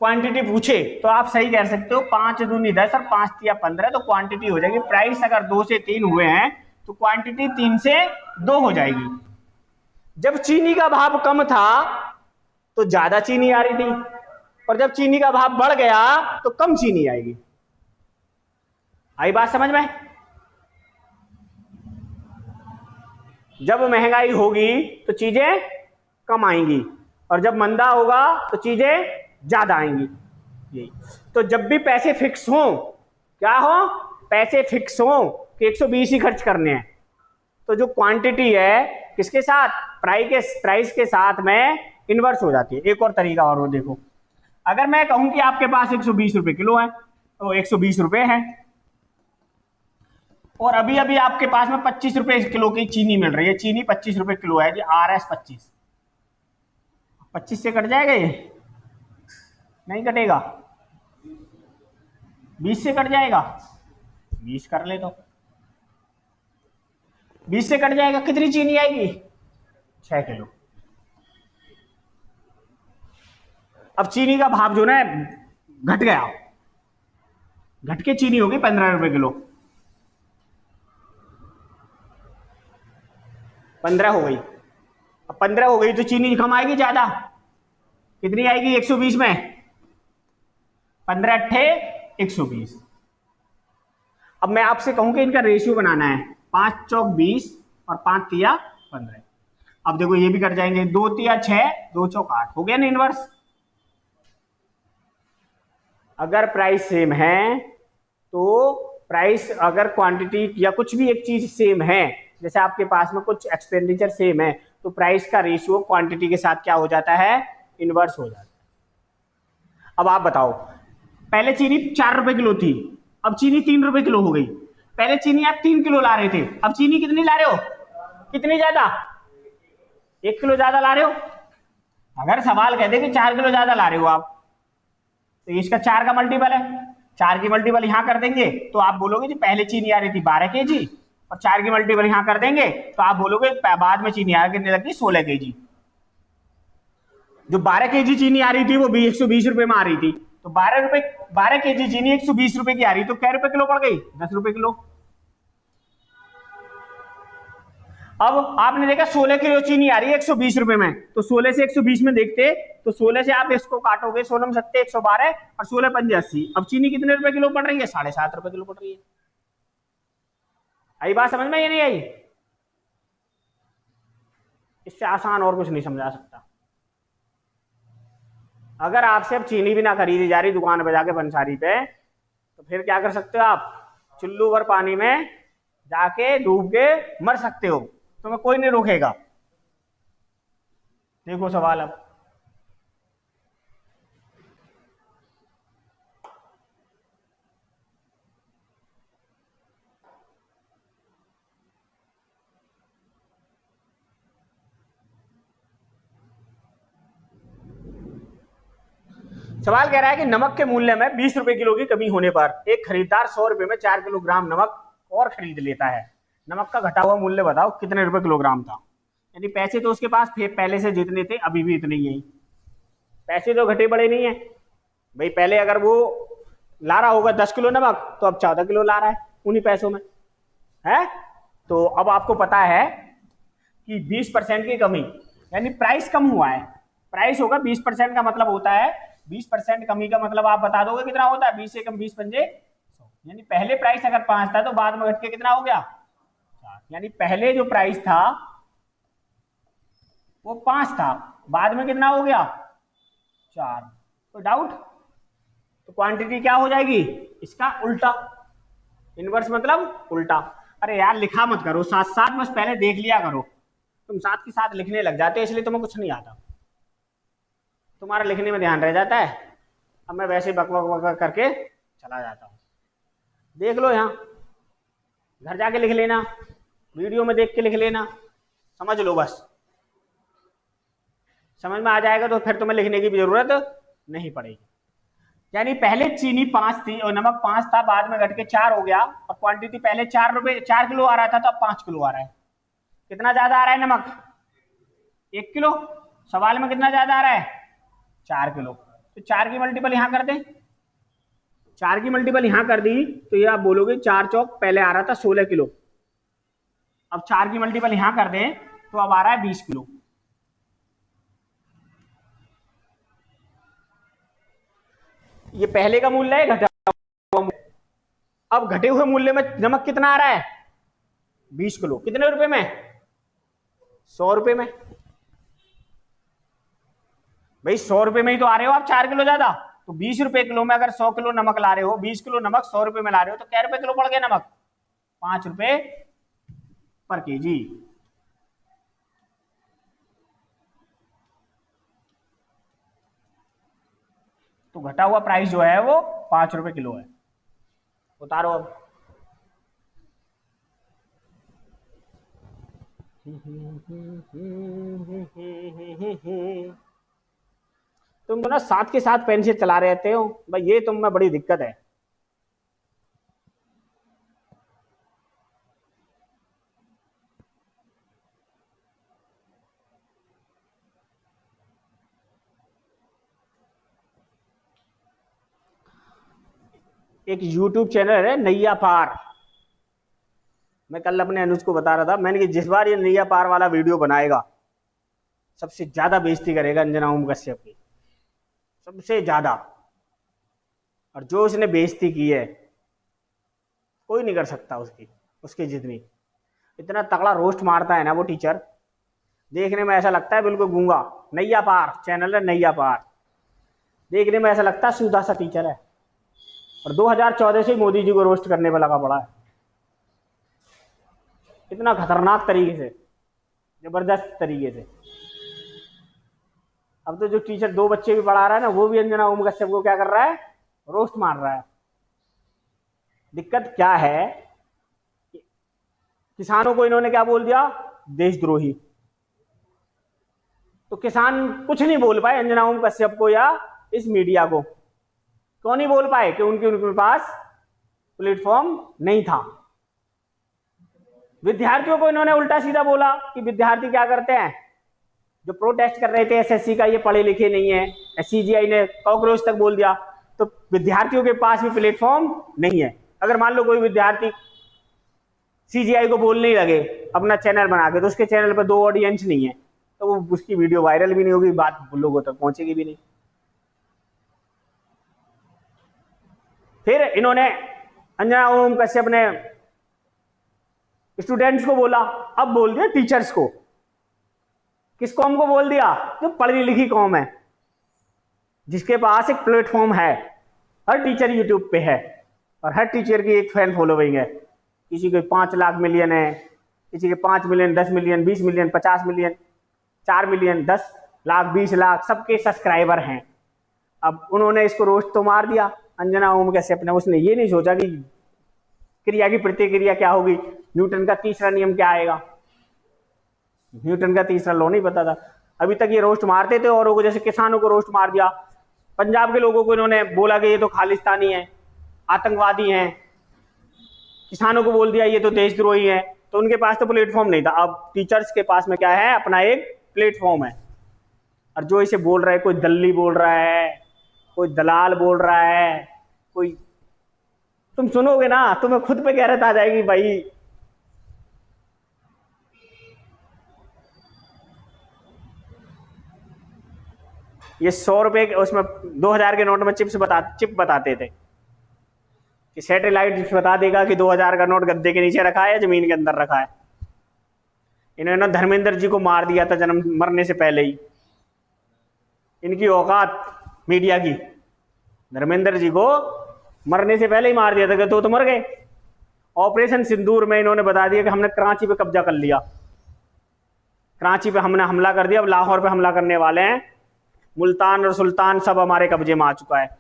Speaker 1: क्वांटिटी पूछे तो आप सही कह सकते हो 5 दूनी 10 और 5 तिया 15, तो क्वांटिटी हो जाएगी, प्राइस अगर 2 से 3 हुए हैं तो क्वांटिटी 3 से 2 हो जाएगी। जब चीनी का भाव कम था तो ज्यादा चीनी आ रही थी, और जब चीनी का भाव बढ़ गया तो कम चीनी आएगी। आई बात समझ में? जब महंगाई होगी तो चीजें कम आएंगी, और जब मंदा होगा तो चीजें ज्यादा आएंगी। यही तो, जब भी पैसे फिक्स हो, क्या हो, पैसे फिक्स हो कि 120 ही खर्च करने हैं, तो जो क्वांटिटी है किसके साथ, प्राइस के साथ में इन्वर्स हो जाती है। एक और तरीका और वो देखो, अगर मैं कहूं कि आपके पास 120 रुपए किलो है तो 120 रुपए है, और अभी अभी आपके पास में 25 रुपए किलो की चीनी मिल रही है, चीनी 25 रुपए किलो है जी, RS 25 से कट जाएगा, ये नहीं कटेगा, 20 से कट जाएगा, 20 कर ले तो 20 से कट जाएगा, कितनी चीनी आएगी, 6 किलो। अब चीनी का भाव जो ना घट गया, घट के चीनी होगी 15 रुपए किलो, 15 हो गई। अब 15 हो गई तो चीनी कम आएगी ज्यादा, कितनी आएगी 120 में, 15 अट्ठे 120। अब मैं आपसे कहूं कि इनका रेशियो बनाना है, 5 चौक 20 और 5 तिया 15। अब देखो ये भी कट जाएंगे, 2 तिया 6, 2 चौक 8, हो गया ना इनवर्स। अगर प्राइस सेम है तो प्राइस, अगर क्वांटिटी या कुछ भी एक चीज सेम है, जैसे आपके पास में कुछ एक्सपेंडिचर सेम है, तो प्राइस का रेशियो क्वांटिटी के साथ क्या हो जाता है, इनवर्स हो जाता है। अब आप बताओ, पहले चीनी 4 रुपए किलो थी, अब चीनी 3 रुपए किलो हो गई। पहले चीनी आप 3 किलो ला रहे थे, अब चीनी कितनी ला रहे हो, कितनी ज्यादा, 1 किलो ज्यादा ला रहे हो। अगर सवाल कहते कि 4 किलो ज्यादा ला रहे हो आप, तो इसका 4 का मल्टीपल है, 4 की मल्टीपल यहां कर देंगे तो आप बोलोगे जी पहले चीनी आ रही थी 12 केजी, और 4 की मल्टीपल यहां कर देंगे तो आप बोलोगे बाद में चीनी आ कितने लगी, 16 केजी। जो 12 केजी चीनी आ रही थी वो भी 120 रुपए में आ रही थी, तो 12 केजी चीनी 120 रुपए की आ रही, तो कै रुपए किलो पड़ गई, 10 रुपए किलो। अब आपने देखा 16 किलो चीनी आ रही है 120 रुपए में, तो 16 से 120 में देखते तो 16 से आप इसको काटोगे, 16 सत्ते 112 और 16 पंजे 80। अब चीनी कितने रुपए किलो पड़ रही है, 7.5 रुपए किलो पड़ रही है। आई बात समझ में, ये नहीं आई? इससे आसान और कुछ नहीं समझा सकता। अगर आपसे अब चीनी भी ना खरीदी जा रही दुकान पे जाके पंसारी पे, तो फिर क्या कर सकते हो आप, चुल्लू भर पानी में जाके डूब के मर सकते हो, तुम्हें कोई नहीं रोकेगा। देखो सवाल अब, सवाल कह रहा है कि नमक के मूल्य में 20 रुपए किलो की कमी होने पर एक खरीदार 100 रुपए में 4 किलोग्राम नमक और खरीद लेता है। नमक का घटा हुआ मूल्य बताओ कितने रुपए किलोग्राम था। यानी पैसे तो उसके पास पहले से जितने थे अभी भी इतने ही है, पैसे तो घटे बड़े नहीं है भाई। पहले अगर वो ला रहा होगा 10 किलो नमक तो अब 14 किलो ला रहा है उन्हीं पैसों में है। तो अब आपको पता है कि 20% की कमी, यानी प्राइस कम हुआ है, प्राइस होगा 20% का मतलब होता है 20% कमी का मतलब आप बता दोगे कितना होता है, 20 से कम 20 पंजे 100। यानी पहले प्राइस अगर 5 था तो बाद में घट के कितना हो गया 4। यानी पहले जो प्राइस था वो 5 था, बाद में कितना हो गया 4। तो डाउट, तो क्वांटिटी क्या हो जाएगी, इसका उल्टा। इनवर्स मतलब उल्टा। अरे यार लिखा मत करो, साथ साथ बस पहले देख लिया करो। तुम साथ के साथ लिखने लग जाते हो, इसलिए तुम्हें कुछ नहीं आता, तुम्हारा लिखने में ध्यान रह जाता है। अब मैं वैसे बक बक बक करके चला जाता हूँ। देख लो, यहाँ घर जाके लिख लेना, वीडियो में देख के लिख लेना, समझ लो बस। समझ में आ जाएगा तो फिर तुम्हें लिखने की भी जरूरत नहीं पड़ेगी। यानी पहले चीनी 5 थी और नमक 5 था, बाद में घट के 4 हो गया, और क्वांटिटी पहले 4 किलो आ रहा था, तो अब 5 किलो आ रहा है। कितना ज्यादा आ रहा है नमक, 1 किलो। सवाल में कितना ज्यादा आ रहा है, 4 किलो। तो 4 की मल्टीपल यहां कर दें, 4 की मल्टीपल यहां कर दी तो ये आप बोलोगे 4 चौक, पहले आ रहा था 16 किलो, अब 4 की मल्टीपल यहां कर दें तो अब आ रहा है 20 किलो। ये पहले का मूल्य है, घटा हुआ मूल्य। अब घटे हुए मूल्य में नमक कितना आ रहा है, 20 किलो। कितने रुपए में, 100 रुपए में। भाई 100 रुपए में ही तो आ रहे हो आप 4 किलो ज्यादा। तो 20 रुपए किलो में अगर 100 किलो नमक ला रहे हो, 20 किलो नमक 100 रुपए में ला रहे हो, तो क्या रुपए किलो पड़ गया नमक, 5 रुपए पर केजी। तो घटा हुआ प्राइस जो है वो 5 रुपए किलो है। उतारो अब। तुम तो ना साथ के साथ पेन से चला रहते हो भाई, ये तुम में बड़ी दिक्कत है। एक YouTube चैनल है नैया पार, मैं कल अपने अनुज को बता रहा था, मैंने कि जिस बार ये नैया पार वाला वीडियो बनाएगा सबसे ज्यादा बेइज्जती करेगा अंजना ओम कश्यप की, सबसे ज्यादा। और जो उसने बेइज्जती की है कोई नहीं कर सकता उसकी, उसकी जितनी। इतना तगड़ा रोस्ट मारता है ना वो टीचर, देखने में ऐसा लगता है बिल्कुल गूंगा। नैया पार चैनल है, नैया पार, देखने में ऐसा लगता है सीधा सा टीचर है। और 2014 से मोदी जी को रोस्ट करने पर लगा पड़ा है, इतना खतरनाक तरीके से, जबरदस्त तरीके से। अब तो जो टीचर 2 बच्चे भी पढ़ा रहा है ना, वो भी अंजना ओम कश्यप को क्या कर रहा है, रोस्ट मार रहा है। दिक्कत क्या है, किसानों को इन्होंने क्या बोल दिया, देशद्रोही। तो किसान कुछ नहीं बोल पाए अंजना ओम कश्यप को या इस मीडिया को। क्यों नहीं बोल पाए, कि उनके पास प्लेटफॉर्म नहीं था। विद्यार्थियों को इन्होंने उल्टा सीधा बोला कि विद्यार्थी क्या करते हैं, जो प्रोटेस्ट कर रहे थे एसएससी का, ये पढ़े लिखे नहीं है, सीजीआई ने कॉकरोच तक बोल दिया। तो विद्यार्थियों के पास भी प्लेटफॉर्म नहीं है। अगर मान लो कोई विद्यार्थी सीजीआई को बोलने ही लगे अपना चैनल बना के, तो उसके चैनल पर 2 ऑडियंस नहीं है, तो वो उसकी वीडियो वायरल भी नहीं होगी, बात लोगों तक पहुंचेगी भी नहीं। फिर इन्होंने अंजना ओम कश्यप ने स्टूडेंट्स को बोला, अब बोल दिया टीचर्स को। किस कौम को बोल दिया, जो पढ़ी लिखी कौम है, जिसके पास एक प्लेटफॉर्म है। हर टीचर यूट्यूब पे है और हर टीचर की एक फैन फॉलोइंग है। किसी के 5 लाख मिलियन है, किसी के 5 million, 10 million, 20 million, 50 million, 4 million, 10 lakh, 20 lakh, सबके सब्सक्राइबर हैं। अब उन्होंने इसको रोस्ट तो मार दिया अंजना ओम कश्यप ने। उसने ये नहीं सोचा कि क्रिया की प्रतिक्रिया क्या होगी, न्यूटन का तीसरा नियम क्या आएगा। न्यूटन का तीसरा लॉ नहीं पता था। अभी तक ये रोस्ट मारते थे औरों को, जैसे किसानों को रोस्ट मार दिया, पंजाब के लोगों को इन्होंने बोला कि ये तो खालिस्तानी है, आतंकवादी हैं, किसानों को बोल दिया ये तो देशद्रोही है। तो उनके पास तो प्लेटफॉर्म नहीं था। अब टीचर्स के पास में क्या है, अपना एक प्लेटफॉर्म है। और जो इसे बोल रहा है, कोई दल्ली बोल रहा है, कोई दलाल बोल रहा है, कोई, तुम सुनोगे ना तुम्हें खुद पे गैरत आ जाएगी भाई। ये 100 रुपए के, उसमें 2000 के नोट में चिप बताते थे कि सैटेलाइट बता देगा कि 2000 का नोट गद्दे के नीचे रखा है या जमीन के अंदर रखा है। इन्होंने धर्मेंद्र जी को मार दिया था मरने से पहले ही। इनकी औकात मीडिया की, धर्मेंद्र जी को मरने से पहले ही मार दिया था, तो मर गए। ऑपरेशन सिंदूर में इन्होंने बता दिया कि हमने कराची पे कब्जा कर लिया, कराची पे हमने हमला कर दिया, अब लाहौर पे हमला करने वाले हैं, मुल्तान और सुल्तान सब हमारे कब्जे में आ चुका है।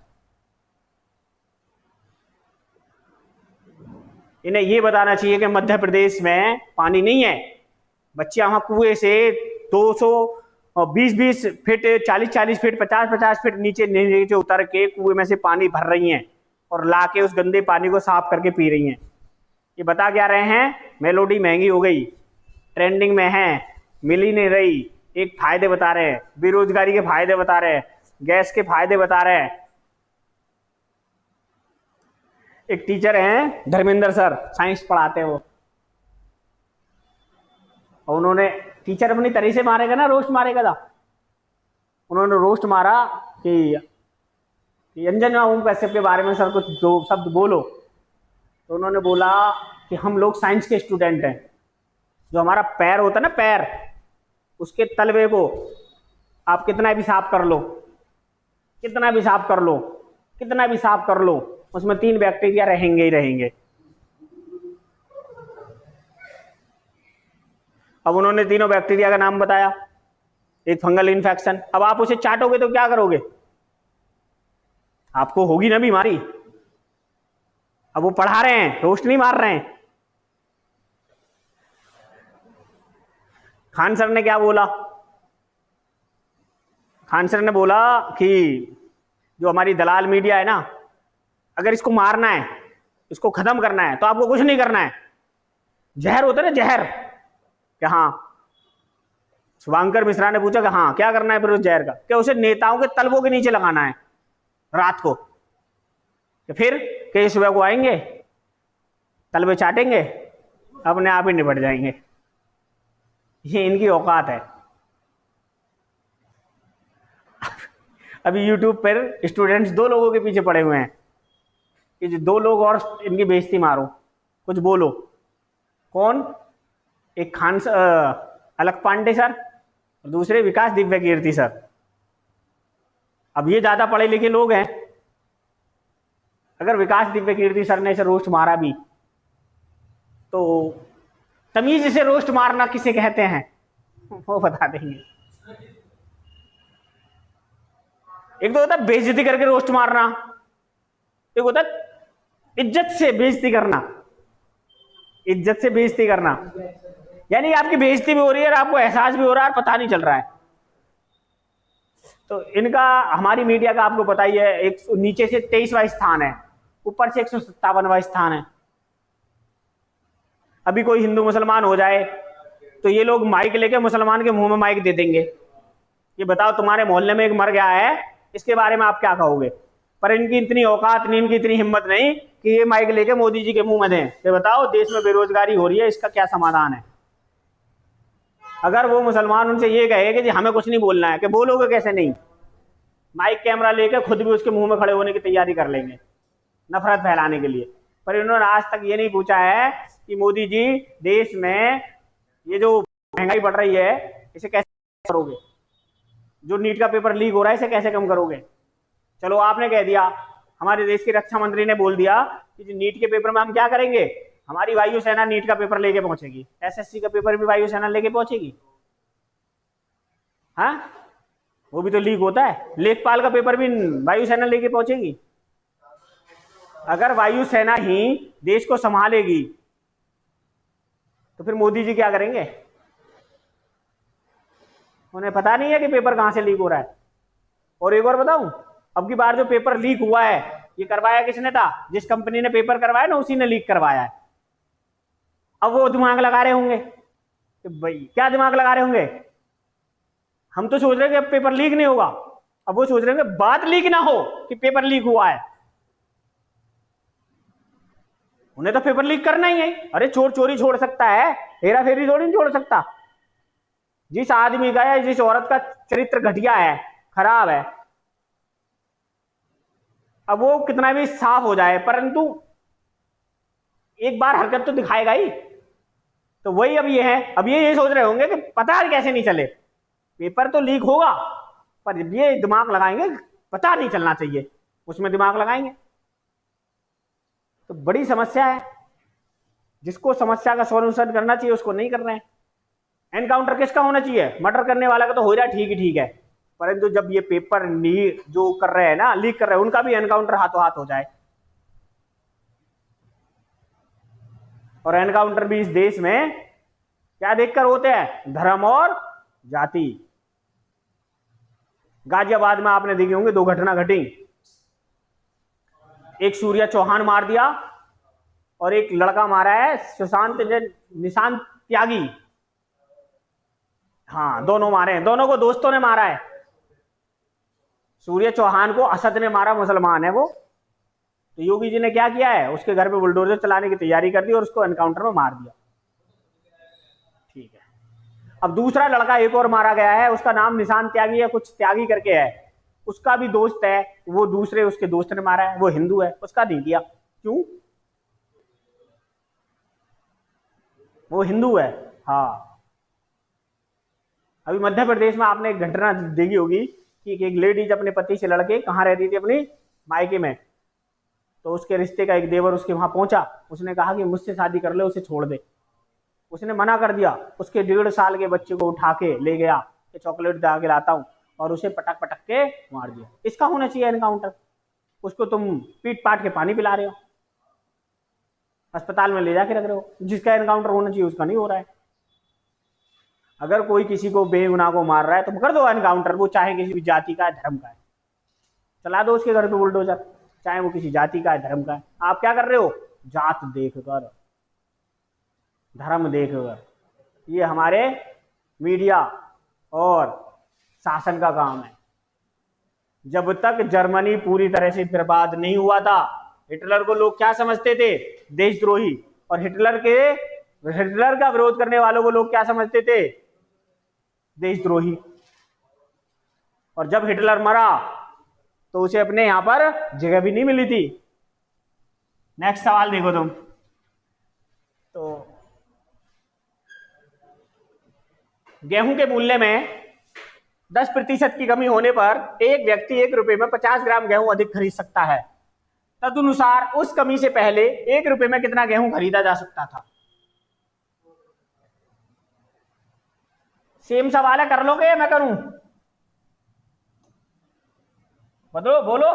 Speaker 1: इन्हें ये बताना चाहिए कि मध्य प्रदेश में पानी नहीं है। बच्चे वहां कुएं से 220 फीट, 40 फीट, 50 फीट नीचे उतर के कुएं में से पानी भर रही हैं और लाके उस गंदे पानी को साफ करके पी रही हैं। ये बता क्या रहे हैं? मेलोडी महंगी हो गई, ट्रेंडिंग में है, मिल ही नहीं रही। एक फायदे बता रहे हैं, बेरोजगारी के फायदे बता रहे हैं, गैस के फायदे बता रहे हैं। एक टीचर हैं धर्मेंद्र सर, साइंस पढ़ाते हो, और उन्होंने टीचर अपनी तरह से मारेगा ना, रोस्ट मारेगा था। उन्होंने रोस्ट मारा कि अंजना ओम कश्यप के बारे में सर कुछ दो शब्द बोलो। तो उन्होंने बोला कि हम लोग साइंस के स्टूडेंट हैं, जो हमारा पैर होता है ना, पैर, उसके तलवे को आप कितना भी साफ कर लो, कितना भी साफ कर लो, कितना भी साफ कर लो, उसमें 3 बैक्टीरिया रहेंगे ही रहेंगे। अब उन्होंने तीनों बैक्टीरिया का नाम बताया। एक फंगल इन्फेक्शन, अब आप उसे चाटोगे तो क्या करोगे? आपको होगी ना बीमारी। अब वो पढ़ा रहे हैं, रोस्ट नहीं मार रहे हैं। खान सर ने क्या बोला? खान सर ने बोला कि जो हमारी दलाल मीडिया है ना, अगर इसको मारना है, इसको खत्म करना है, तो आपको कुछ नहीं करना है। जहर होता है ना, जहर, क्या? हाँ, शुभांकर मिश्रा ने पूछा कि हाँ क्या करना है फिर उस जहर का? क्या उसे नेताओं के तलवों के नीचे लगाना है रात को, कि फिर कई सुबह को आएंगे, तलवे चाटेंगे, अपने आप ही निपट जाएंगे। ये इनकी औकात है। अभी यूट्यूब पर स्टूडेंट्स 2 लोगों के पीछे पड़े हुए हैं कि जो 2 लोग और इनकी बेइज्जती मारो, कुछ बोलो। कौन? एक खान अलक पांडे सर और दूसरे विकास दिव्य कीर्ति सर। अब ये ज्यादा पढ़े लिखे लोग हैं। अगर विकास दिव्य कीर्ति सर ने इसे रोस्ट मारा भी, तो तमीज से रोस्ट मारना किसे कहते हैं वो बता देंगे। एक तो होता है बेइज्जती करके रोस्ट मारना, एक होता है इज्जत से बेइज्जती करना। इज्जत से बेइज्जती करना यानी आपकी बेइज्जती भी हो रही है और आपको एहसास भी हो रहा है और पता नहीं चल रहा है। तो इनका, हमारी मीडिया का आपको पता ही है, एक नीचे से 23वां स्थान है, ऊपर से 157वां स्थान है। अभी कोई हिंदू मुसलमान हो जाए तो ये लोग माइक लेके मुसलमान के मुंह में माइक दे देंगे। ये बताओ, तुम्हारे मोहल्ले में एक मर गया है, इसके बारे में आप क्या कहोगे? पर इनकी इतनी औकात नहीं, इनकी इतनी हिम्मत नहीं कि ये माइक लेके मोदी जी के मुंह में दें। ये बताओ, देश में बेरोजगारी हो रही है, इसका क्या समाधान है? अगर वो मुसलमान उनसे ये कहे कि जी हमें कुछ नहीं बोलना है, कि बोलोगे कैसे नहीं? माइक कैमरा लेकर खुद भी उसके मुंह में खड़े होने की तैयारी कर लेंगे, नफरत फैलाने के लिए। पर इन्होंने आज तक ये नहीं पूछा है कि मोदी जी, देश में ये जो महंगाई बढ़ रही है, इसे कैसे करोगे? जो नीट का पेपर लीक हो रहा है, इसे कैसे कम करोगे? चलो आपने कह दिया, हमारे देश के रक्षा मंत्री ने बोल दिया कि नीट के पेपर में हम क्या करेंगे, हमारी वायुसेना नीट का पेपर लेके पहुंचेगी, एसएससी का पेपर भी वायुसेना लेके पहुंचेगी। हाँ, वो भी तो लीक होता है। लेखपाल का पेपर भी वायुसेना लेके पहुंचेगी। अगर वायुसेना ही देश को संभालेगी तो फिर मोदी जी क्या करेंगे? उन्हें पता नहीं है कि पेपर कहां से लीक हो रहा है। और एक और बताऊं, अब की बार जो पेपर लीक हुआ है, ये करवाया किसने था? जिस कंपनी ने पेपर करवाया ना, उसी ने लीक करवाया है। अब वो दिमाग लगा रहे होंगे कि भाई, क्या दिमाग लगा रहे होंगे? हम तो सोच रहे हैं कि अब पेपर लीक नहीं होगा, अब वो सोच रहे हैं कि बात लीक ना हो कि पेपर लीक हुआ है। उन्हें तो पेपर लीक करना ही है। अरे चोर चोरी छोड़ सकता है, हेरा फेरी थोड़ी नहीं छोड़ सकता। जिस आदमी का या जिस औरत का चरित्र घटिया है, खराब है, अब वो कितना भी साफ हो जाए, परंतु एक बार हरकत तो दिखाएगा ही। तो वही अब ये है, अब ये सोच रहे होंगे कि पता कैसे नहीं चले, पेपर तो लीक होगा, पर ये दिमाग लगाएंगे पता नहीं चलना चाहिए। उसमें दिमाग लगाएंगे? तो बड़ी समस्या है, जिसको समस्या का सॉल्यूशन करना चाहिए उसको नहीं कर रहे हैं। एनकाउंटर किसका होना चाहिए? मर्डर करने वाला का तो हो रहा है, ठीक ही ठीक है, परंतु जब ये पेपर जो कर रहे हैं ना, लीक कर रहे हैं, उनका भी एनकाउंटर हाथों हाथ हो जाए। और एनकाउंटर भी इस देश में क्या देखकर होते हैं? धर्म और जाति। गाजियाबाद में आपने देखे होंगे 2 घटना घटी, एक सूर्या चौहान मार दिया और एक लड़का मारा है सुशांत निशांत त्यागी। हाँ, दोनों मारे हैं, दोनों को दोस्तों ने मारा है। सूर्य चौहान को असद ने मारा, मुसलमान है वो। तो योगी जी ने क्या किया है? उसके घर पे बुलडोजर चलाने की तैयारी कर दी और उसको एनकाउंटर में मार दिया। ठीक है, अब दूसरा लड़का एक और मारा गया है, उसका नाम निशांत त्यागी या कुछ त्यागी करके है, उसका भी दोस्त है, वो दूसरे उसके दोस्त ने मारा है, वो हिंदू है, उसका नहीं किया। क्यों? वो हिंदू है। हाँ, अभी मध्य प्रदेश में आपने एक घटना देखी होगी कि एक लेडीज अपने पति से लड़के कहाँ रहती थी? अपनी मायके में। तो उसके रिश्ते का एक देवर उसके वहां पहुंचा, उसने कहा कि मुझसे शादी कर ले, उसे छोड़ दे। उसने मना कर दिया, उसके 1.5 साल के बच्चे को उठा के ले गया कि चॉकलेट दा के लाता हूं, और उसे पटक पटक के मार दिया। इसका होना चाहिए एनकाउंटर। उसको तुम पीट पाट के पानी पिला रहे हो, अस्पताल में ले जाके रख रहे हो। जिसका एनकाउंटर होना चाहिए उसका नहीं हो रहा है। अगर कोई किसी को बेगुनाह को मार रहा है तो कर दो एनकाउंटर, वो चाहे किसी भी जाति का है, धर्म का है, चला दो उसके घर पे बुलडोजर, चाहे वो किसी जाति का है, धर्म का है। आप क्या कर रहे हो? जात देखकर, धर्म देखकर। ये हमारे मीडिया और शासन का काम है। जब तक जर्मनी पूरी तरह से बर्बाद नहीं हुआ था, हिटलर को लोग क्या समझते थे? देशद्रोही। और हिटलर का विरोध करने वालों को लोग क्या समझते थे? देशद्रोही। और जब हिटलर मरा तो उसे अपने यहां पर जगह भी नहीं मिली थी। नेक्स्ट सवाल देखो तुम। तो गेहूं के मूल्य में 10% की कमी होने पर एक व्यक्ति 1 रुपए में 50 ग्राम गेहूं अधिक खरीद सकता है। तदनुसार उस कमी से पहले 1 रुपए में कितना गेहूं खरीदा जा सकता था? सेम सवाल है, कर लोगे या मैं करूं? बोलो बोलो।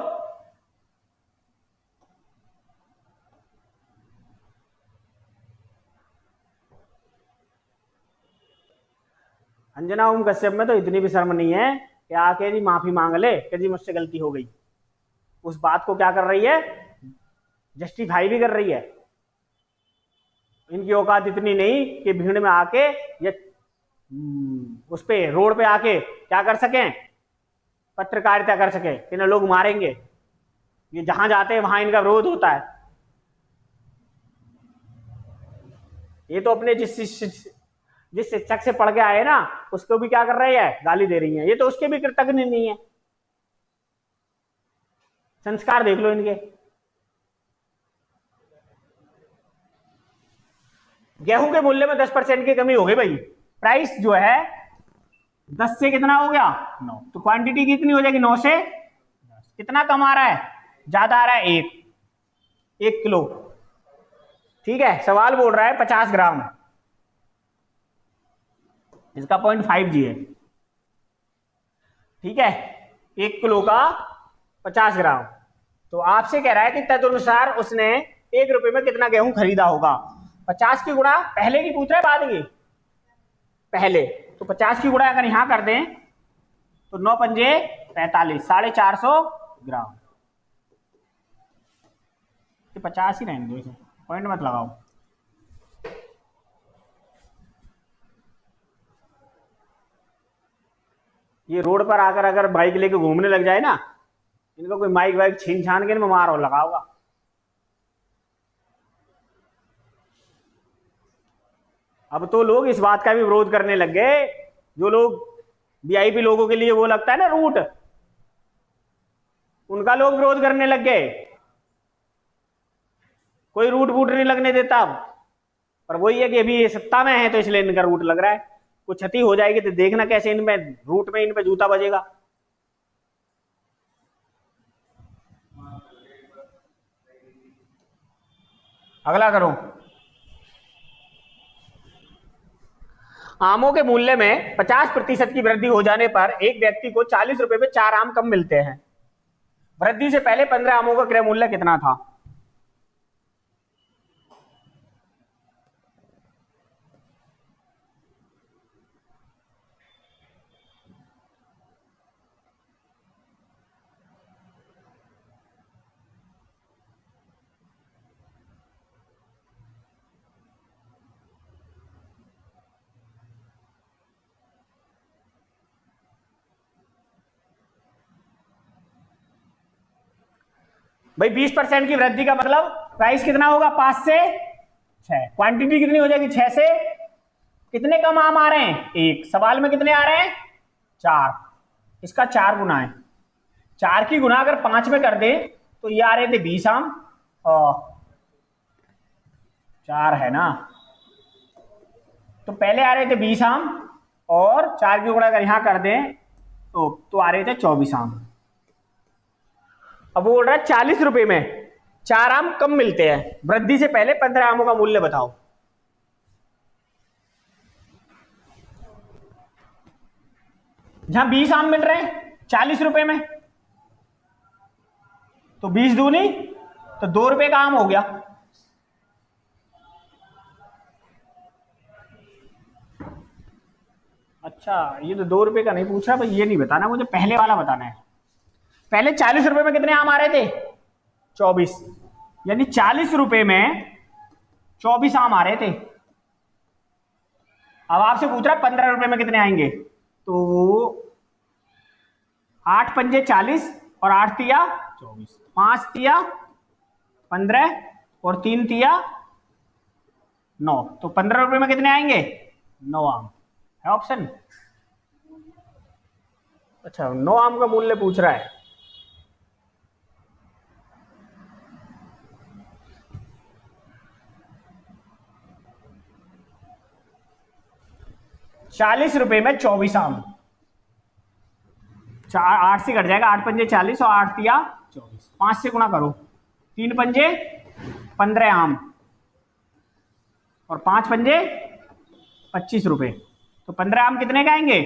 Speaker 1: अंजना ओम कश्यप में तो इतनी भी शर्म नहीं है कि आके जी माफी मांग ले कि जी मुझसे गलती हो गई। उस बात को क्या कर रही है? जस्टिफाई भी कर रही है। इनकी औकात इतनी नहीं कि भीड़ में आके या उस पे रोड पे आके क्या कर सकें? पत्रकारिता कर सके कि ना लोग मारेंगे। ये जहां जाते हैं वहां इनका विरोध होता है। ये तो अपने जिस शिक्षक से पढ़ के आए ना, उसको भी क्या कर रही है? गाली दे रही है। ये तो उसके भी कृतज्ञ नहीं है। संस्कार देख लो इनके। गेहूं के मूल्य में 10% की कमी हो गई भाई। प्राइस जो है 10 से कितना हो गया? 9। तो क्वांटिटी कितनी हो जाएगी? 9 से 10। कितना कम आ रहा है? ज्यादा आ रहा है, 1 किलो। ठीक है, सवाल बोल रहा है 50 ग्राम, इसका 0.5 जी है। ठीक है, 1 किलो का 50 ग्राम। तो आपसे कह रहा है कि तदनुसार उसने 1 रुपए में कितना गेहूं खरीदा होगा। 50 की गुणा पहले की पूछ रहा है बाद की? पहले। तो 50 की गुणा अगर यहां कर दें तो 9 पंजे 45, 450 ग्राम। 50 ही रहने दो, इसे पॉइंट मत लगाओ। ये रोड पर आकर अगर बाइक लेके घूमने लग जाए ना, इनको कोई माइक वाइक छीन छान के मार और लगाओगा। अब तो लोग इस बात का भी विरोध करने लग गए, जो लोग वीआईपी लोगों के लिए वो लगता है ना रूट, उनका लोग विरोध करने लग गए। कोई रूट वूट नहीं लगने देता अब। पर वही है कि अभी ये सत्ता में है तो इसलिए इनका रूट लग रहा है। कुछ क्षति हो जाएगी तो देखना कैसे इनमें रूट में इन पे जूता बजेगा। अगला करो। आमों के मूल्य में 50% की वृद्धि हो जाने पर एक व्यक्ति को 40 रुपए में 4 आम कम मिलते हैं। वृद्धि से पहले 15 आमों का क्रय मूल्य कितना था? भाई 20% की वृद्धि का मतलब प्राइस कितना होगा? 5 से 6। क्वांटिटी कितनी हो जाएगी? 6 से कितने कम आम आ रहे हैं? 1। सवाल में कितने आ रहे हैं? 4। इसका 4 गुना है। 4 की गुना अगर 5 में कर दे तो ये आ रहे थे 20 आम, और 4 है ना, तो पहले आ रहे थे 20 आम और 4 की गुणा अगर यहां कर दें तो आ रहे थे 24 आम। अब वो बोल रहा है 40 रुपए में 4 आम कम मिलते हैं, वृद्धि से पहले 15 आमों का मूल्य बताओ। जहां 20 आम मिल रहे हैं 40 रुपए में, तो 20 दूनी तो 2 रुपए का आम हो गया। अच्छा, ये तो 2 रुपए का नहीं पूछ रहा भाई, ये नहीं बताना मुझे, पहले वाला बताना है। पहले 40 रुपए में कितने आम आ रहे थे? 24। यानी 40 रुपए में 24 आम आ रहे थे। अब आपसे पूछ रहा 15 रुपए में कितने आएंगे, तो 8 पंजे 40 और 8 तिया 24, 5 तिया 15 और 3 तिया 9, तो 15 रुपए में कितने आएंगे? 9 आम है ऑप्शन। अच्छा, 9 आम का मूल्य पूछ रहा है। ₹40 में 24 आम, 8 से कट जाएगा, 8 पंजे 40 और 8 तिया 24, 5 से गुणा करो, 3 पंजे 15 आम और 5 पंजे 25 रुपए, तो 15 आम कितने के आएंगे?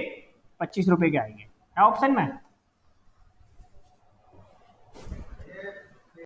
Speaker 1: 25 रुपए के आएंगे, है ऑप्शन में।